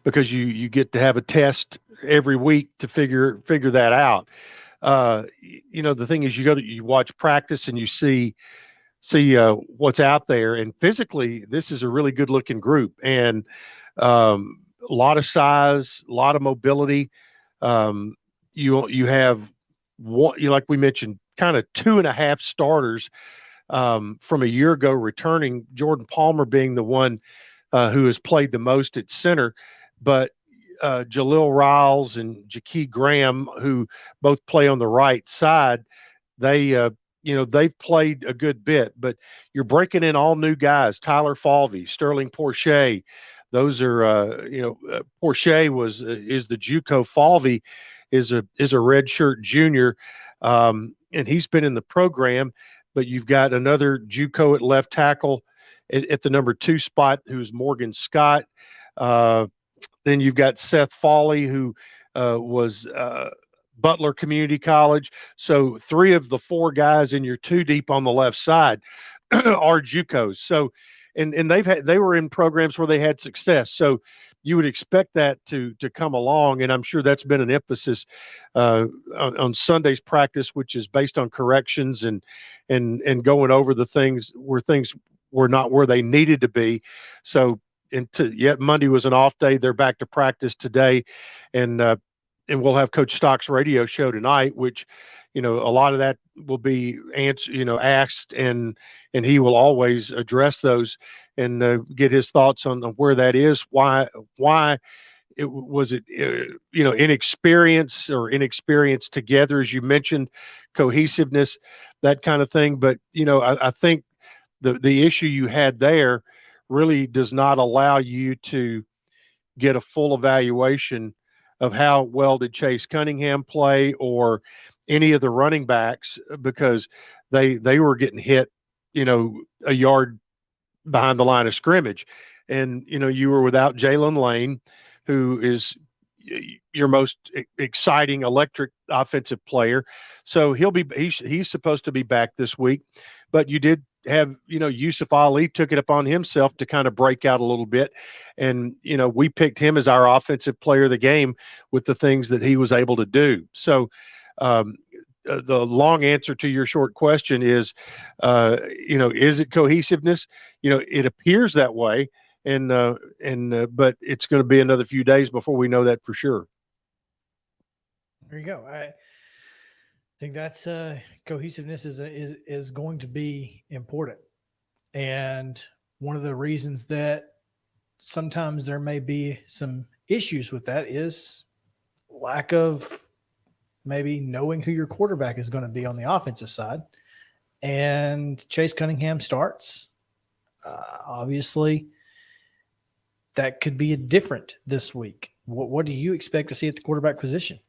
because you get to have a test every week to figure that out. The thing is, you watch practice and you see what's out there, and physically this is a really good looking group, and a lot of size, a lot of mobility. You have one, like we mentioned, kind of 2.5 starters from a year ago returning, Jordan Palmer being the one who has played the most at center, but Jalil Riles and Jakee Graham, who both play on the right side, they've played a good bit, but you're breaking in all new guys. Tyler Falvey, Sterling Porche, those are Porche is the JUCO. Falvey is a redshirt junior, and he's been in the program. But you've got another JUCO at left tackle at the number 2 spot, who's Morgan Scott. Then you've got Seth Foley, who was Butler Community College. So 3 of the 4 guys in your 2 deep on the left side are JUCOs. So, and they were in programs where they had success. So you would expect that to come along, and I'm sure that's been an emphasis on Sunday's practice, which is based on corrections and going over the things were not where they needed to be. So yet Monday was an off day. They're back to practice today, and we'll have Coach Stock's radio show tonight, which a lot of that will be asked, and he will always address those and get his thoughts on where that is, why it was inexperience together, as you mentioned, cohesiveness, that kind of thing. But I think the issue you had there really does not allow you to get a full evaluation of how well did Chase Cunningham play or any of the running backs, because they were getting hit, a yard behind the line of scrimmage. And, you were without Jalen Lane, who is, your most exciting electric offensive player. So he's supposed to be back this week, but you did have, Yusuf Ali took it upon himself to kind of break out a little bit. And, we picked him as our offensive player of the game with the things that he was able to do. So, the long answer to your short question is, is it cohesiveness? It appears that way. But it's going to be another few days before we know that for sure. There you go. I think that's cohesiveness is going to be important, and one of the reasons that sometimes there may be some issues with that is lack of maybe knowing who your quarterback is going to be on the offensive side. And Chase Cunningham starts. Obviously, that could be different this week. What do you expect to see at the quarterback position?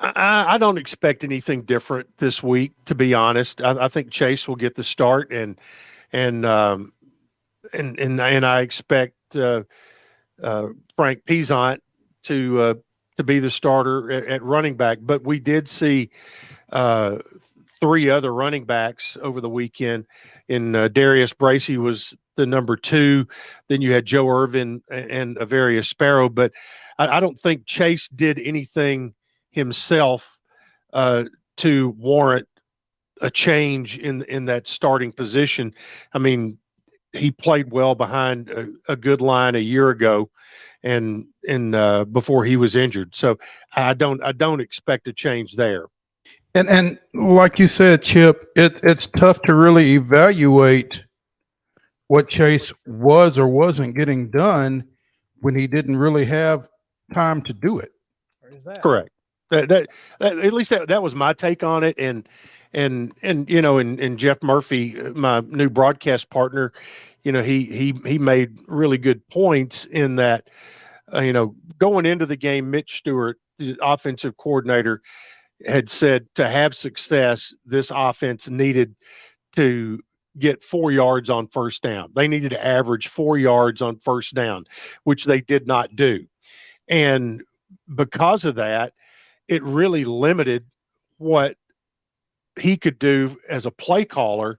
I don't expect anything different this week, to be honest. I think Chase will get the start, and I expect Frank Peasant to be the starter at running back. But we did see 3 other running backs over the weekend. In Darius Bracey was the number 2. Then you had Joe Irvin and Avarius Sparrow. But I don't think Chase did anything himself to warrant a change in that starting position. I mean, he played well behind a good line a year ago, and before he was injured. So I don't expect a change there. And like you said, Chip, it's tough to really evaluate what Chase was or wasn't getting done when he didn't really have time to do it. Correct. That at least that was my take on it. And Jeff Murphy, my new broadcast partner, he made really good points in that, going into the game, Mitch Stewart, the offensive coordinator, had said to have success, this offense needed to get 4 yards on first down. They needed to average 4 yards on first down, which they did not do. And because of that, it really limited what he could do as a play caller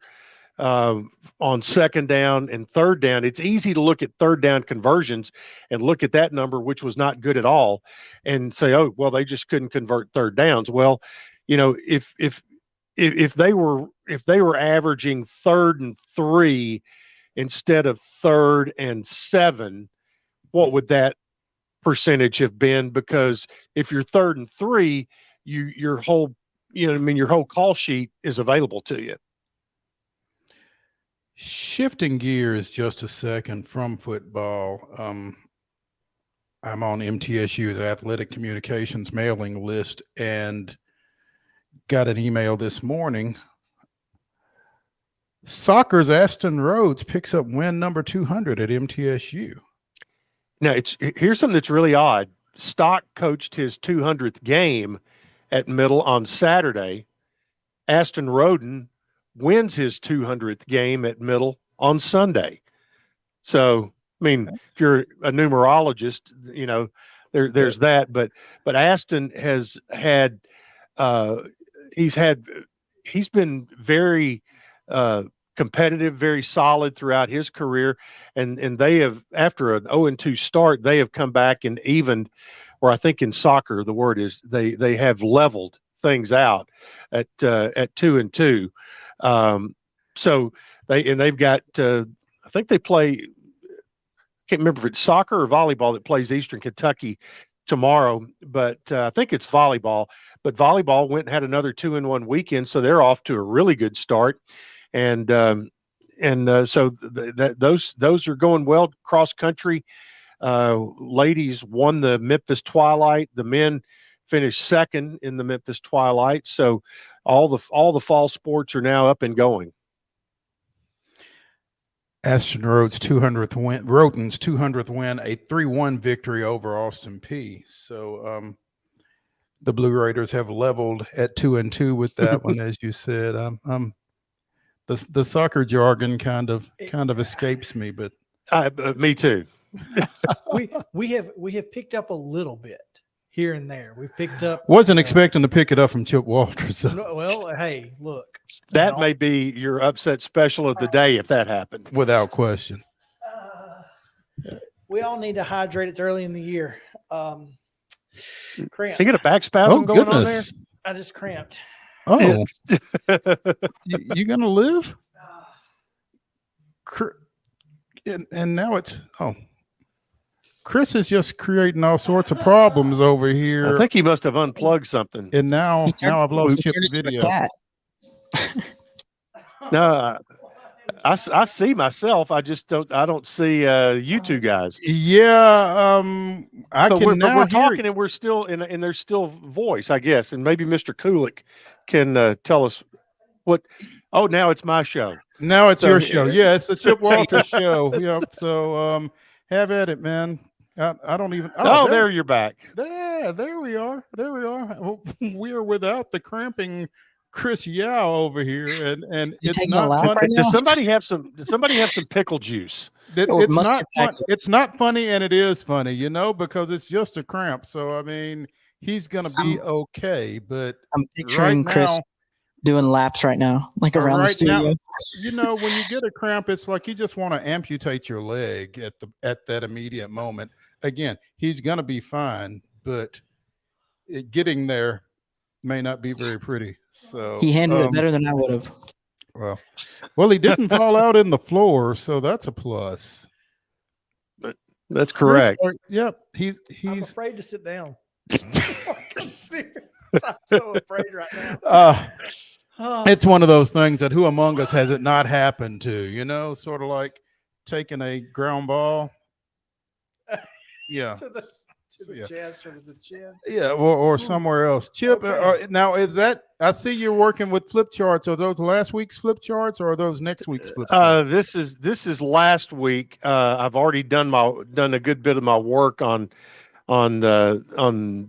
on second down and third down. It's easy to look at third down conversions and look at that number, which was not good at all, and say, oh, well, they just couldn't convert third downs. Well, if they were averaging 3rd and 3 instead of 3rd and 7, what would that percentage have been? Because if you're 3rd and 3, your whole call sheet is available to you. Shifting gears just a second from football, I'm on MTSU's athletic communications mailing list and got an email this morning. Soccer's Aston Rhodes picks up win number 200 at MTSU. Now, here's something that's really odd. Stock coached his 200th game at Middle on Saturday. Aston Roden wins his 200th game at Middle on Sunday. So, I mean, if you're a numerologist, there's that. But Aston has had he's been very competitive, very solid throughout his career, and they have, after an 0-2 start, they have come back and evened, or I think in soccer the word is they have leveled things out at 2-2. So they've got I think they play, can't remember if it's soccer or volleyball that plays Eastern Kentucky tomorrow, but I think it's volleyball. But volleyball went and had another 2-1 weekend, so they're off to a really good start. And so those are going well. Cross country, ladies won the Memphis Twilight. The men finished second in the Memphis Twilight. So all the fall sports are now up and going. Aston Rhodes' 200th win, Roten's 200th win, a 3-1 victory over Austin Peay. So the Blue Raiders have leveled at 2-2 with that one, as you said. The soccer jargon kind of escapes me, but me too. we have picked up a little bit here and there. We've picked up. Wasn't expecting to pick it up from Chip Walters. So. No, well, hey, look. That may be your upset special of the day if that happened. Without question. We all need to hydrate. It's early in the year. Cramp. So you got a back spasm going on there? I just cramped. Oh, you gonna live? And now it's Chris is just creating all sorts of problems over here. I think he must have unplugged something. And now I've lost Chip's video. No, I see myself. I just don't see you two guys. Yeah, we're talking and we're still and there's still voice, I guess, and maybe Mr. Kulik can tell us what. Oh, now it's my show. Now it's your show. Yeah, it's the Chip Walters show. Yeah, so have at it, man. I don't even. Oh, there you're back. There we are. We are without the cramping Chris Yow over here, and it's not funny. Right, does somebody have some pickle juice? It's not funny, and it is funny, because it's just a cramp. So I mean, he's gonna be okay. But I'm picturing Chris doing laps right now, like around the studio. Now, when you get a cramp, it's like you just want to amputate your leg at that immediate moment. Again, he's gonna be fine, but getting there may not be very pretty. So he handled it better than I would have. Well, he didn't fall out in the floor, so that's a plus. That's correct. Yep, he's. I'm afraid to sit down. I'm serious. I'm so afraid right now. It's one of those things that who among us has it not happened to? Sort of like taking a ground ball. Yeah. to the chest or to the chin. Yeah, or somewhere else. Chip, now is that? I see you're working with flip charts. Are those last week's flip charts, or are those next week's flip charts? This is last week. I've already done a good bit of my work on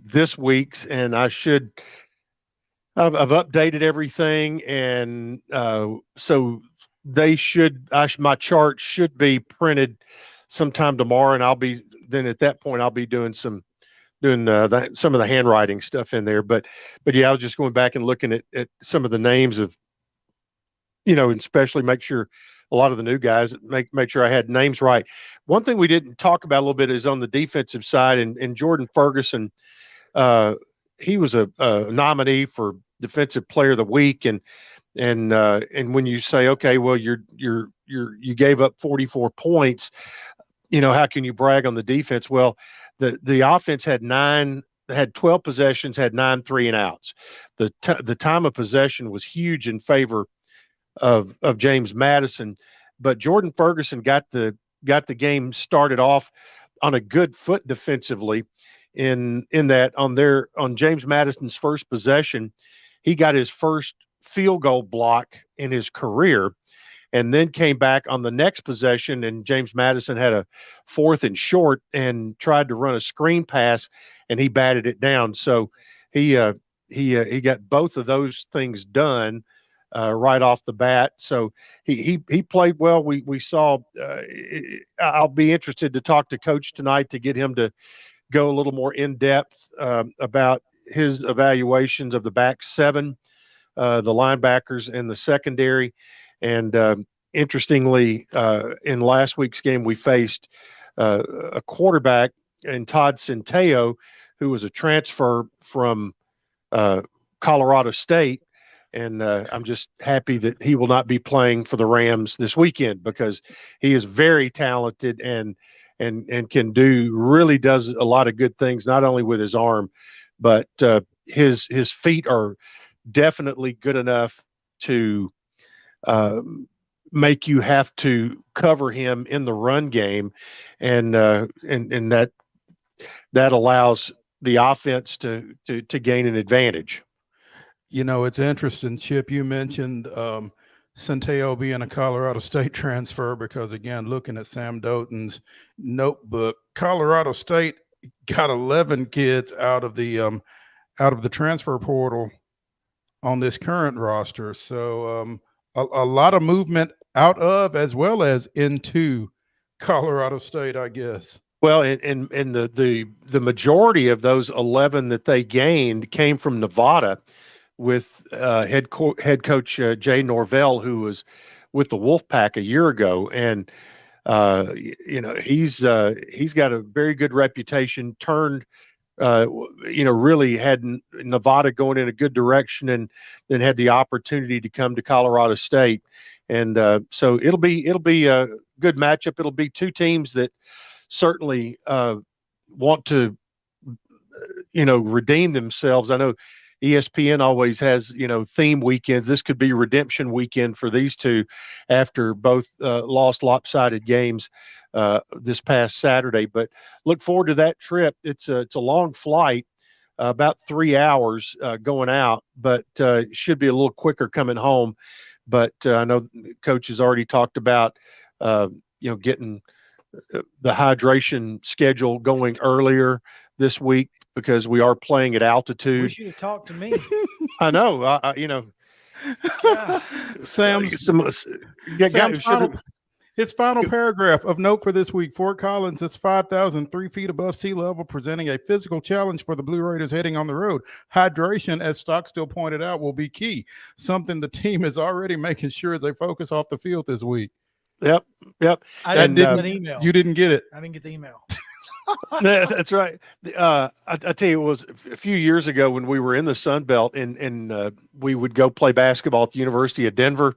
this week's, and I've updated everything, and so my chart should be printed sometime tomorrow, and at that point I'll be doing some of the handwriting stuff in there. But yeah, I was just going back and looking at some of the names of, and especially make sure a lot of the new guys make sure I had names right. One thing we didn't talk about a little bit is on the defensive side, and Jordan Ferguson, he was a nominee for Defensive Player of the Week, and when you say, okay, well, you gave up 44 points, how can you brag on the defense? Well, the offense had 12 possessions, had 9 3-and-outs. The time of possession was huge in favor of James Madison, but Jordan Ferguson got the game started off on a good foot defensively. In that on James Madison's first possession, he got his first field goal block in his career, and then came back on the next possession, and James Madison had a 4th and short and tried to run a screen pass, and he batted it down. So he got both of those things done right off the bat. So he played well. We saw. I'll be interested to talk to Coach tonight to get him to go a little more in depth about his evaluations of the back 7, the linebackers, and the secondary. And interestingly, in last week's game, we faced a quarterback in Todd Centeio, who was a transfer from Colorado State. And I'm just happy that he will not be playing for the Rams this weekend, because he is very talented and really does a lot of good things, not only with his arm, but his feet are definitely good enough to make you have to cover him in the run game, and that allows the offense to gain an advantage. It's interesting, Chip. You mentioned Centeio being a Colorado State transfer, because again, looking at Sam Doughton's notebook, Colorado State got 11 kids out of the transfer portal on this current roster. So a lot of movement out of as well as into Colorado State, I guess. Well, and the majority of those 11 that they gained came from Nevada, with head coach Jay Norvell, who was with the Wolfpack a year ago, and he's got a very good reputation. Turned, really had Nevada going in a good direction, and then had the opportunity to come to Colorado State, and so it'll be a good matchup. It'll be two teams that certainly want to redeem themselves. I know ESPN always has theme weekends. This could be redemption weekend for these two after both lost lopsided games this past Saturday. But look forward to that trip. It's a long flight, about 3 hours going out, but should be a little quicker coming home. But I know Coach has already talked about getting the hydration schedule going earlier this week, because we are playing at altitude. Wish you'd have talked to me. I know. His final paragraph of note for this week: Fort Collins is 5,003 feet above sea level, presenting a physical challenge for the Blue Raiders heading on the road. Hydration, as Stockstill pointed out, will be key, something the team is already making sure as they focus off the field this week. Yep. I didn't get an email. You didn't get it. I didn't get the email. That's right. I tell you, it was a few years ago when we were in the Sun Belt, and we would go play basketball at the University of Denver.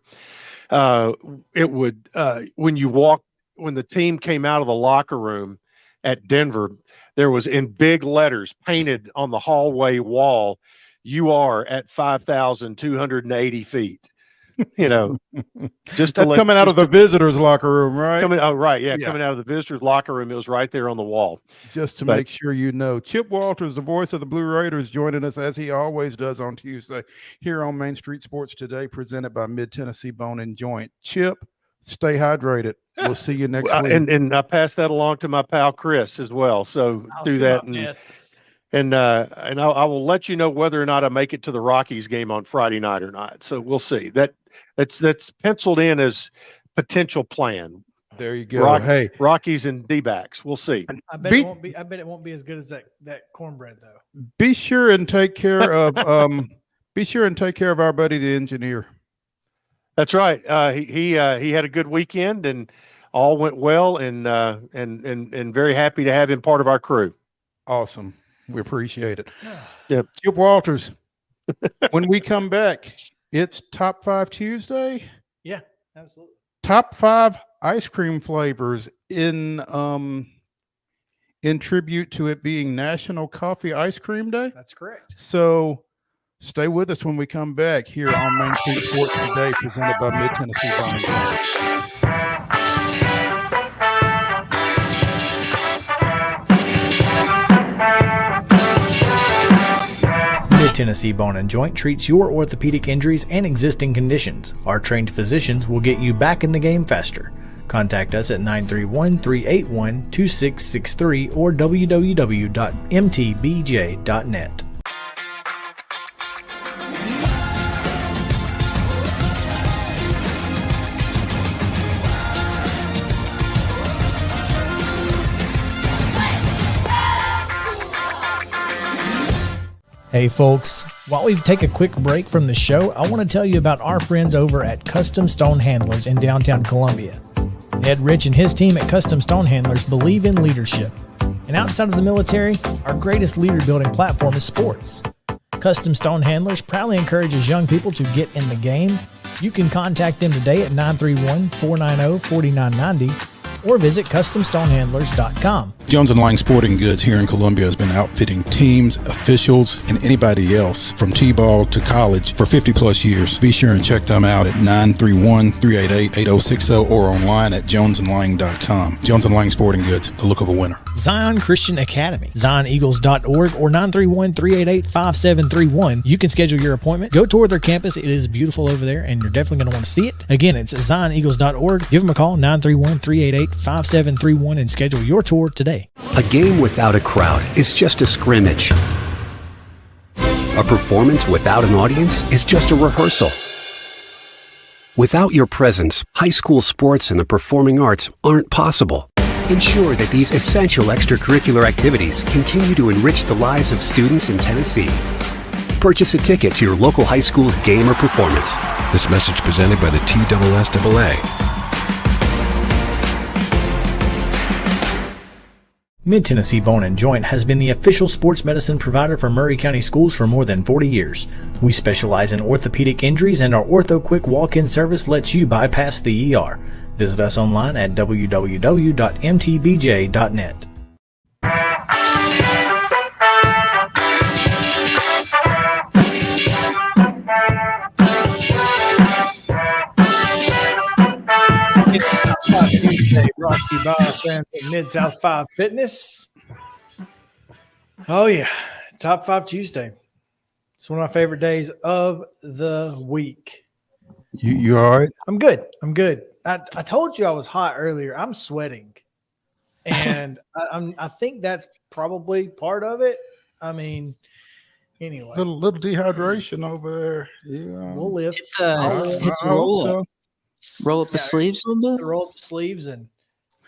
It would when the team came out of the locker room at Denver, there was in big letters painted on the hallway wall, "You are at 5,280 feet." Just coming out of the visitors' locker room, right? Coming out of the visitors' locker room. It was right there on the wall. Just to make sure you know. Chip Walters, the voice of the Blue Raiders, joining us as he always does on Tuesday here on Main Street Sports Today, presented by Mid-Tennessee Bone and Joint. Chip, stay hydrated. We'll see you next week. And I pass that along to my pal Chris as well. So do that. And I will let you know whether or not I make it to the Rockies game on Friday night or not. So we'll see. That's penciled in as potential plan. There you go. Rockies and D-backs. We'll see. I bet it won't be as good as that cornbread though. Be sure and take care of our buddy the engineer. That's right. He had a good weekend and all went well, and very happy to have him part of our crew. Awesome. We appreciate it. Yep. Chip Walters. When we come back, it's Top 5 Tuesday. Yeah, absolutely. Top 5 ice cream flavors in tribute to it being National Coffee Ice Cream Day. That's correct. So stay with us when we come back here on Main Street Sports Today, presented by Mid-Tennessee Bone. Mid-Tennessee Bone and Joint treats your orthopedic injuries and existing conditions. Our trained physicians will get you back in the game faster. Contact us at 931-381-2663 or www.mtbj.net. Hey folks, while we take a quick break from the show, I want to tell you about our friends over at Custom Stone Handlers in downtown Columbia. Ed Rich and his team at Custom Stone Handlers believe in leadership. And outside of the military, our greatest leader building platform is sports. Custom Stone Handlers proudly encourages young people to get in the game. You can contact them today at 931-490-4990 or visit CustomStonehandlers.com. Jones & Lang Sporting Goods here in Columbia has been outfitting teams, officials, and anybody else from T-ball to college for 50 plus years. Be sure and check them out at 931-388-8060 or online at jonesandlang.com. Jones & Lang Sporting Goods, the look of a winner. Zion Christian Academy, ZionEagles.org or 931-388-5731. You can schedule your appointment. Go tour their campus. It is beautiful over there, and you're definitely going to want to see it. Again, it's ZionEagles.org. Give them a call, 931-388-5731, and schedule your tour today. A game without a crowd is just a scrimmage. A performance without an audience is just a rehearsal. Without your presence, high school sports and the performing arts aren't possible. Ensure that these essential extracurricular activities continue to enrich the lives of students in Tennessee. Purchase a ticket to your local high school's game or performance. This message presented by the TSSAA. Mid-Tennessee Bone and Joint has been the official sports medicine provider for Maury County Schools for more than 40 years. We specialize in orthopedic injuries, and our Ortho Quick walk-in service lets you bypass the ER. Visit us online at www.mtbj.net. Tuesday, brought to you by our friends at Mid-South 5 Fitness. Oh, yeah. Top 5 Tuesday. It's one of my favorite days of the week. You all right? I'm good. I told you I was hot earlier. I'm sweating. And I think that's probably part of it. I mean, anyway. Little dehydration over there. Yeah. We'll live. Roll up the sleeves a little bit. Roll up the sleeves and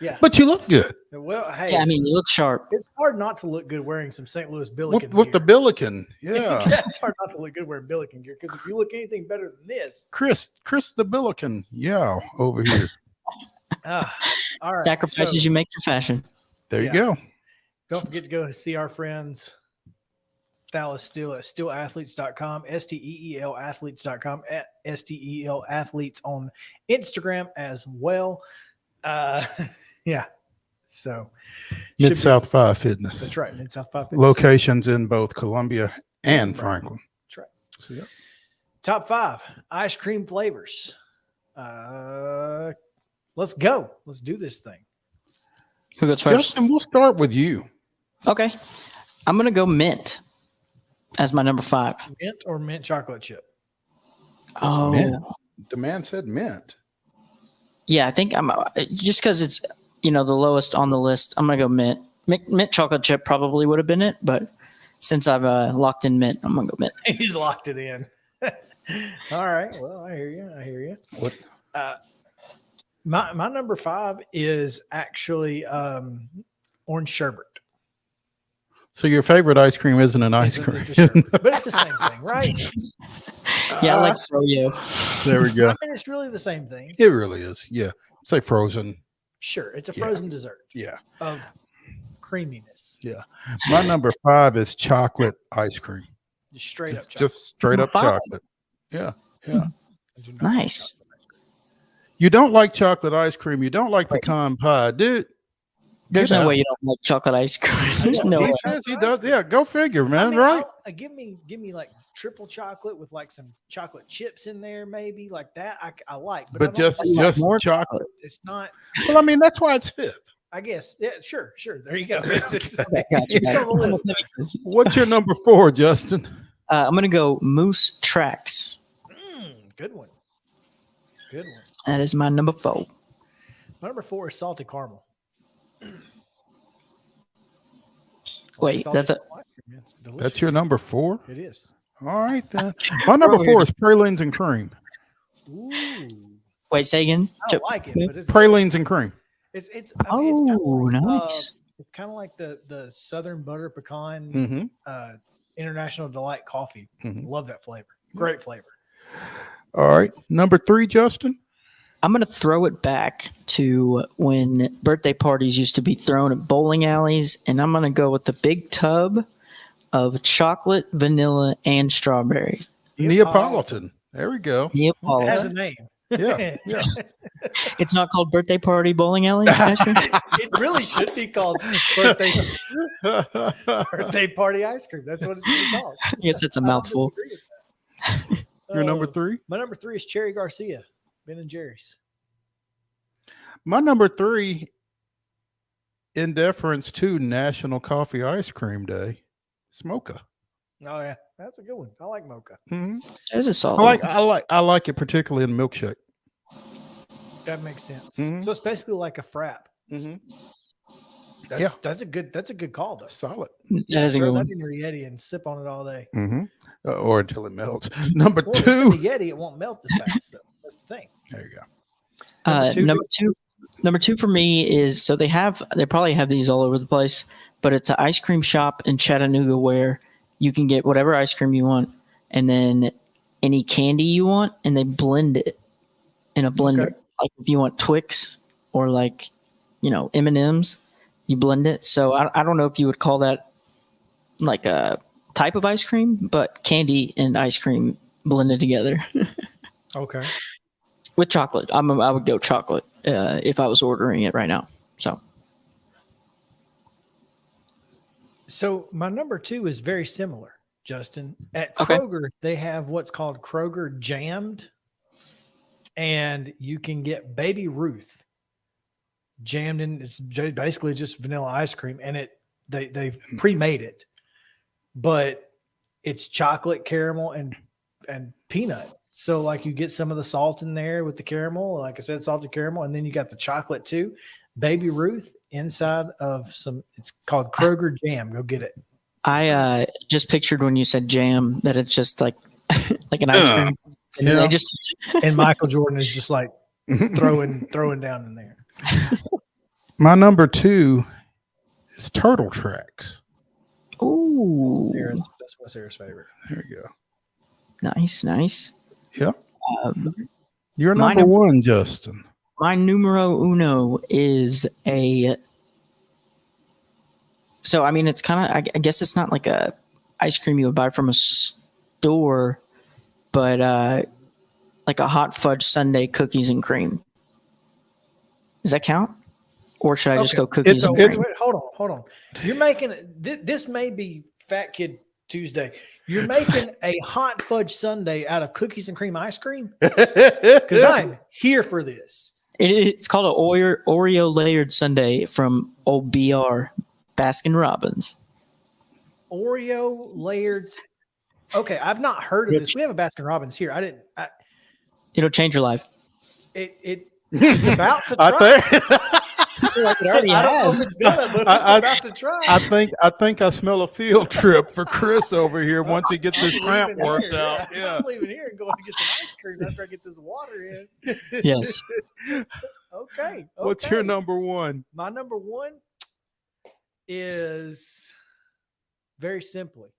yeah. But you look good. Well, hey. Yeah, I mean, you look sharp. It's hard not to look good wearing some St. Louis Billiken with the Billiken. Yeah. It's hard not to look good wearing Billiken gear because if you look anything better than this. Chris the Billiken. Yeah, over here. All right. Sacrifices you make for fashion. There you go. Don't forget to go see our friends Dallas Steele at steelathletes.com, STEEL athletes.com, at STEL athletes on Instagram as well. Yeah. So Mid-South 5 Fitness. That's right. Mid-South 5 Fitness. Locations in both Columbia and Franklin. That's right. So, yeah. Top 5 ice cream flavors. Let's go. Let's do this thing. Who goes first? Justin, we'll start with you. Okay. I'm going to go mint as my number 5. Mint or mint chocolate chip? Oh. Mint. The man said mint. Yeah, I think I'm just because it's, the lowest on the list. I'm going to go mint. Mint chocolate chip probably would have been it, but since I've locked in mint, I'm going to go mint. He's locked it in. All right. Well, I hear you. What? My number 5 is actually orange sherbet. So your favorite ice cream isn't an ice cream. But it's the same thing, right? Yeah, I like froyo. There we go. I mean, it's really the same thing. It really is. Yeah. Say frozen. Sure. It's a frozen dessert. Yeah. Of creaminess. Yeah. My number 5 is chocolate ice cream. Just straight up chocolate. Just straight up chocolate. Yeah. Yeah. Nice. You don't like chocolate ice cream. You don't like pecan pie, dude. There's no way you don't like chocolate ice cream. There's no way. He does. Yeah, go figure, man. Right? Give me like triple chocolate with like some chocolate chips in there, maybe like that. I like, but just more chocolate. It's not. Well, I mean, that's why it's 5th. I guess. Yeah. Sure. There you go. It's on the list. What's your number 4, Justin? I'm gonna go Moose Tracks. Good one. That is my number 4. My number 4 is salty caramel. Wait, that's your number 4? It is. All right, then. My number 4 is pralines and cream. Ooh. Wait, say again. I don't like it, but it's pralines and cream. It's nice. It's kind of like the Southern Butter Pecan International Delight coffee. Love that flavor. Great flavor. All right, number 3, Justin. I'm going to throw it back to when birthday parties used to be thrown at bowling alleys, and I'm going to go with the big tub of chocolate, vanilla, and strawberry. Neapolitan. There we go. Neapolitan. It has a name. Yeah. It's not called birthday party bowling alley ice cream? It really should be called birthday party ice cream. That's what it's called. I guess it's a mouthful. Your number 3? My number 3 is Cherry Garcia. Ben and Jerry's. My number 3, in deference to National Coffee Ice Cream Day, is Mocha. Oh yeah, that's a good one. I like Mocha. That is a solid. I like it particularly in milkshake. That makes sense. So it's basically like a frap. That's a good call though. Solid. That is a good one. Throw that in your Yeti and sip on it all day. Or until it melts. Number 2. If it's in the Yeti, it won't melt as fast though. That's the thing. There you go. Number Number 2 for me is, so they probably have these all over the place, but it's an ice cream shop in Chattanooga where you can get whatever ice cream you want and then any candy you want, and they blend it in a blender. Okay. Like if you want Twix or like, M&Ms, you blend it. So I don't know if you would call that like a type of ice cream, but candy and ice cream blended together. Okay. With chocolate. I would go chocolate if I was ordering it right now. So my number 2 is very similar, Justin. At Kroger, they have what's called Kroger Jammed, and you can get Baby Ruth jammed in. It's basically just vanilla ice cream, and they've pre-made it, but it's chocolate, caramel, and peanut. So like you get some of the salt in there with the caramel, like I said, salted caramel, and then you got the chocolate too. Baby Ruth inside of it's called Kroger Jam. Go get it. I just pictured when you said jam that it's just like an ice cream. And, and Michael Jordan is just like throwing down in there. My number 2 is Turtle Tracks. Ooh. That's what Sarah's favorite. There you go. Nice. Yep. Your number 1, Justin. My numero uno is so I mean, it's kind of, I guess it's not like a ice cream you would buy from a store, but like a hot fudge sundae cookies and cream. Does that count? Or should I just go cookies and cream? Wait, hold on. You're making this may be Fat Kid Tuesday. You're making a hot fudge sundae out of cookies and cream ice cream? Because I'm here for this. It's called an Oreo layered sundae from old BR, Baskin Robbins. Oreo layered. Okay, I've not heard of this. We have a Baskin Robbins here. It'll change your life. It's about to try. I feel like it already has. It's about to try. I think I smell a field trip for Chris over here once he gets his cramp worked out. Yeah. I'm leaving here and going to get some ice cream after I get this water in. Yes. Okay. What's your number 1? My number 1 is very simply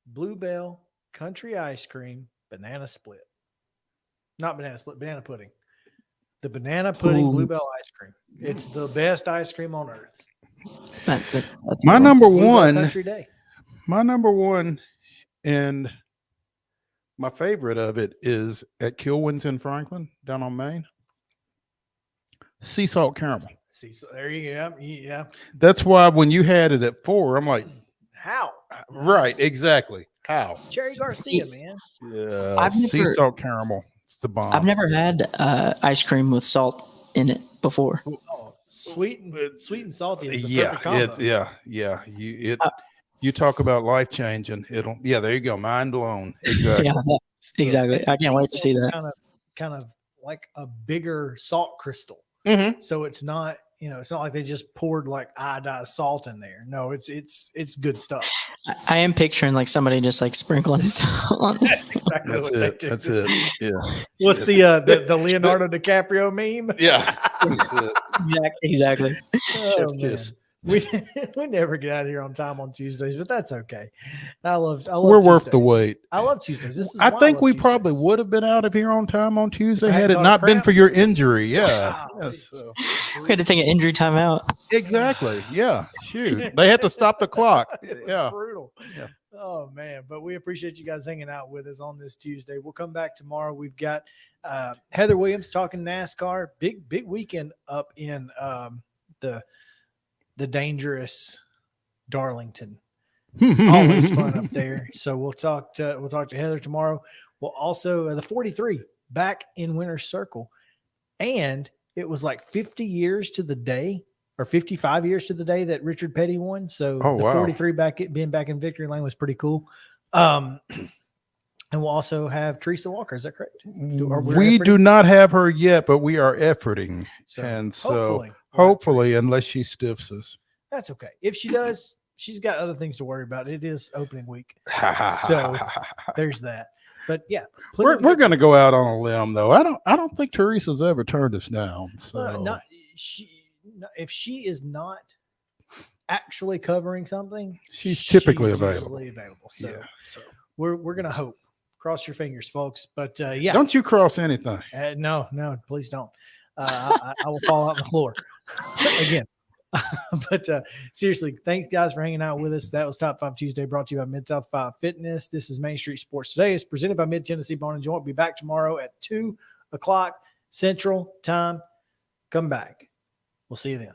Bluebell Country Ice Cream Banana Split. Not banana split, banana pudding. The banana pudding Bluebell ice cream. It's the best ice cream on earth. That's my number 1. Country Day. My number 1 and my favorite of it is at Kilwins in Franklin down on Main. Sea salt caramel. There you go. Yeah. That's why when you had it at 4, I'm like, how? Right, exactly. How? Cherry Garcia, man. Yeah. Sea salt caramel. It's the bomb. I've never had ice cream with salt in it before. Oh, sweet and salty is the perfect combo. You talk about life changing. There you go. Mind blown. Exactly. Yeah, exactly. I can't wait to see that. Kind of like a bigger salt crystal. Mm-hmm. So it's not, it's not like they just poured like iodized salt in there. No, it's good stuff. I am picturing like somebody just like sprinkling salt on it. Exactly. That's it. Yeah. What's the Leonardo DiCaprio meme? Yeah. That's it. Exactly. Oh, kiss. We never get out of here on time on Tuesdays, but that's okay. I love We're Tuesdays. worth the wait. I love Tuesdays. I think we probably would have been out of here on time on Tuesday had it not been for your injury. Yeah. Yes. We had to take an injury timeout. Exactly. Yeah. Shoot. They had to stop the clock. Yeah. Brutal. Yeah. Oh man, but we appreciate you guys hanging out with us on this Tuesday. We'll come back tomorrow. We've got Heather Williams talking NASCAR. Big weekend up in the dangerous Darlington. Always fun up there. So we'll talk to Heather tomorrow. We'll also the 43 back in Winner's Circle, and it was like 50 years to the day, or 55 years to the day that Richard Petty won. So the 43 being back in Victory Lane was pretty cool. And we'll also have Teresa Walker. Is that correct? We do not have her yet, but we are efforting. So hopefully, unless she stiffs us. That's okay. If she does, she's got other things to worry about. It is opening week. So there's that. But yeah, we're going to go out on a limb though. I don't think Teresa's ever turned us down. So if she is not actually covering something, she's typically available. So we're going to hope. Cross your fingers, folks. But yeah, don't you cross anything? No, please don't. I will fall out on the floor again. But seriously, thanks guys for hanging out with us. That was Top 5 Tuesday, brought to you by Mid-South 5 Fitness. This is Main Street Sports Today. It's presented by Mid-Tennessee Bone & Joint. We'll be back tomorrow at 2 o'clock Central Time. Come back. We'll see you then.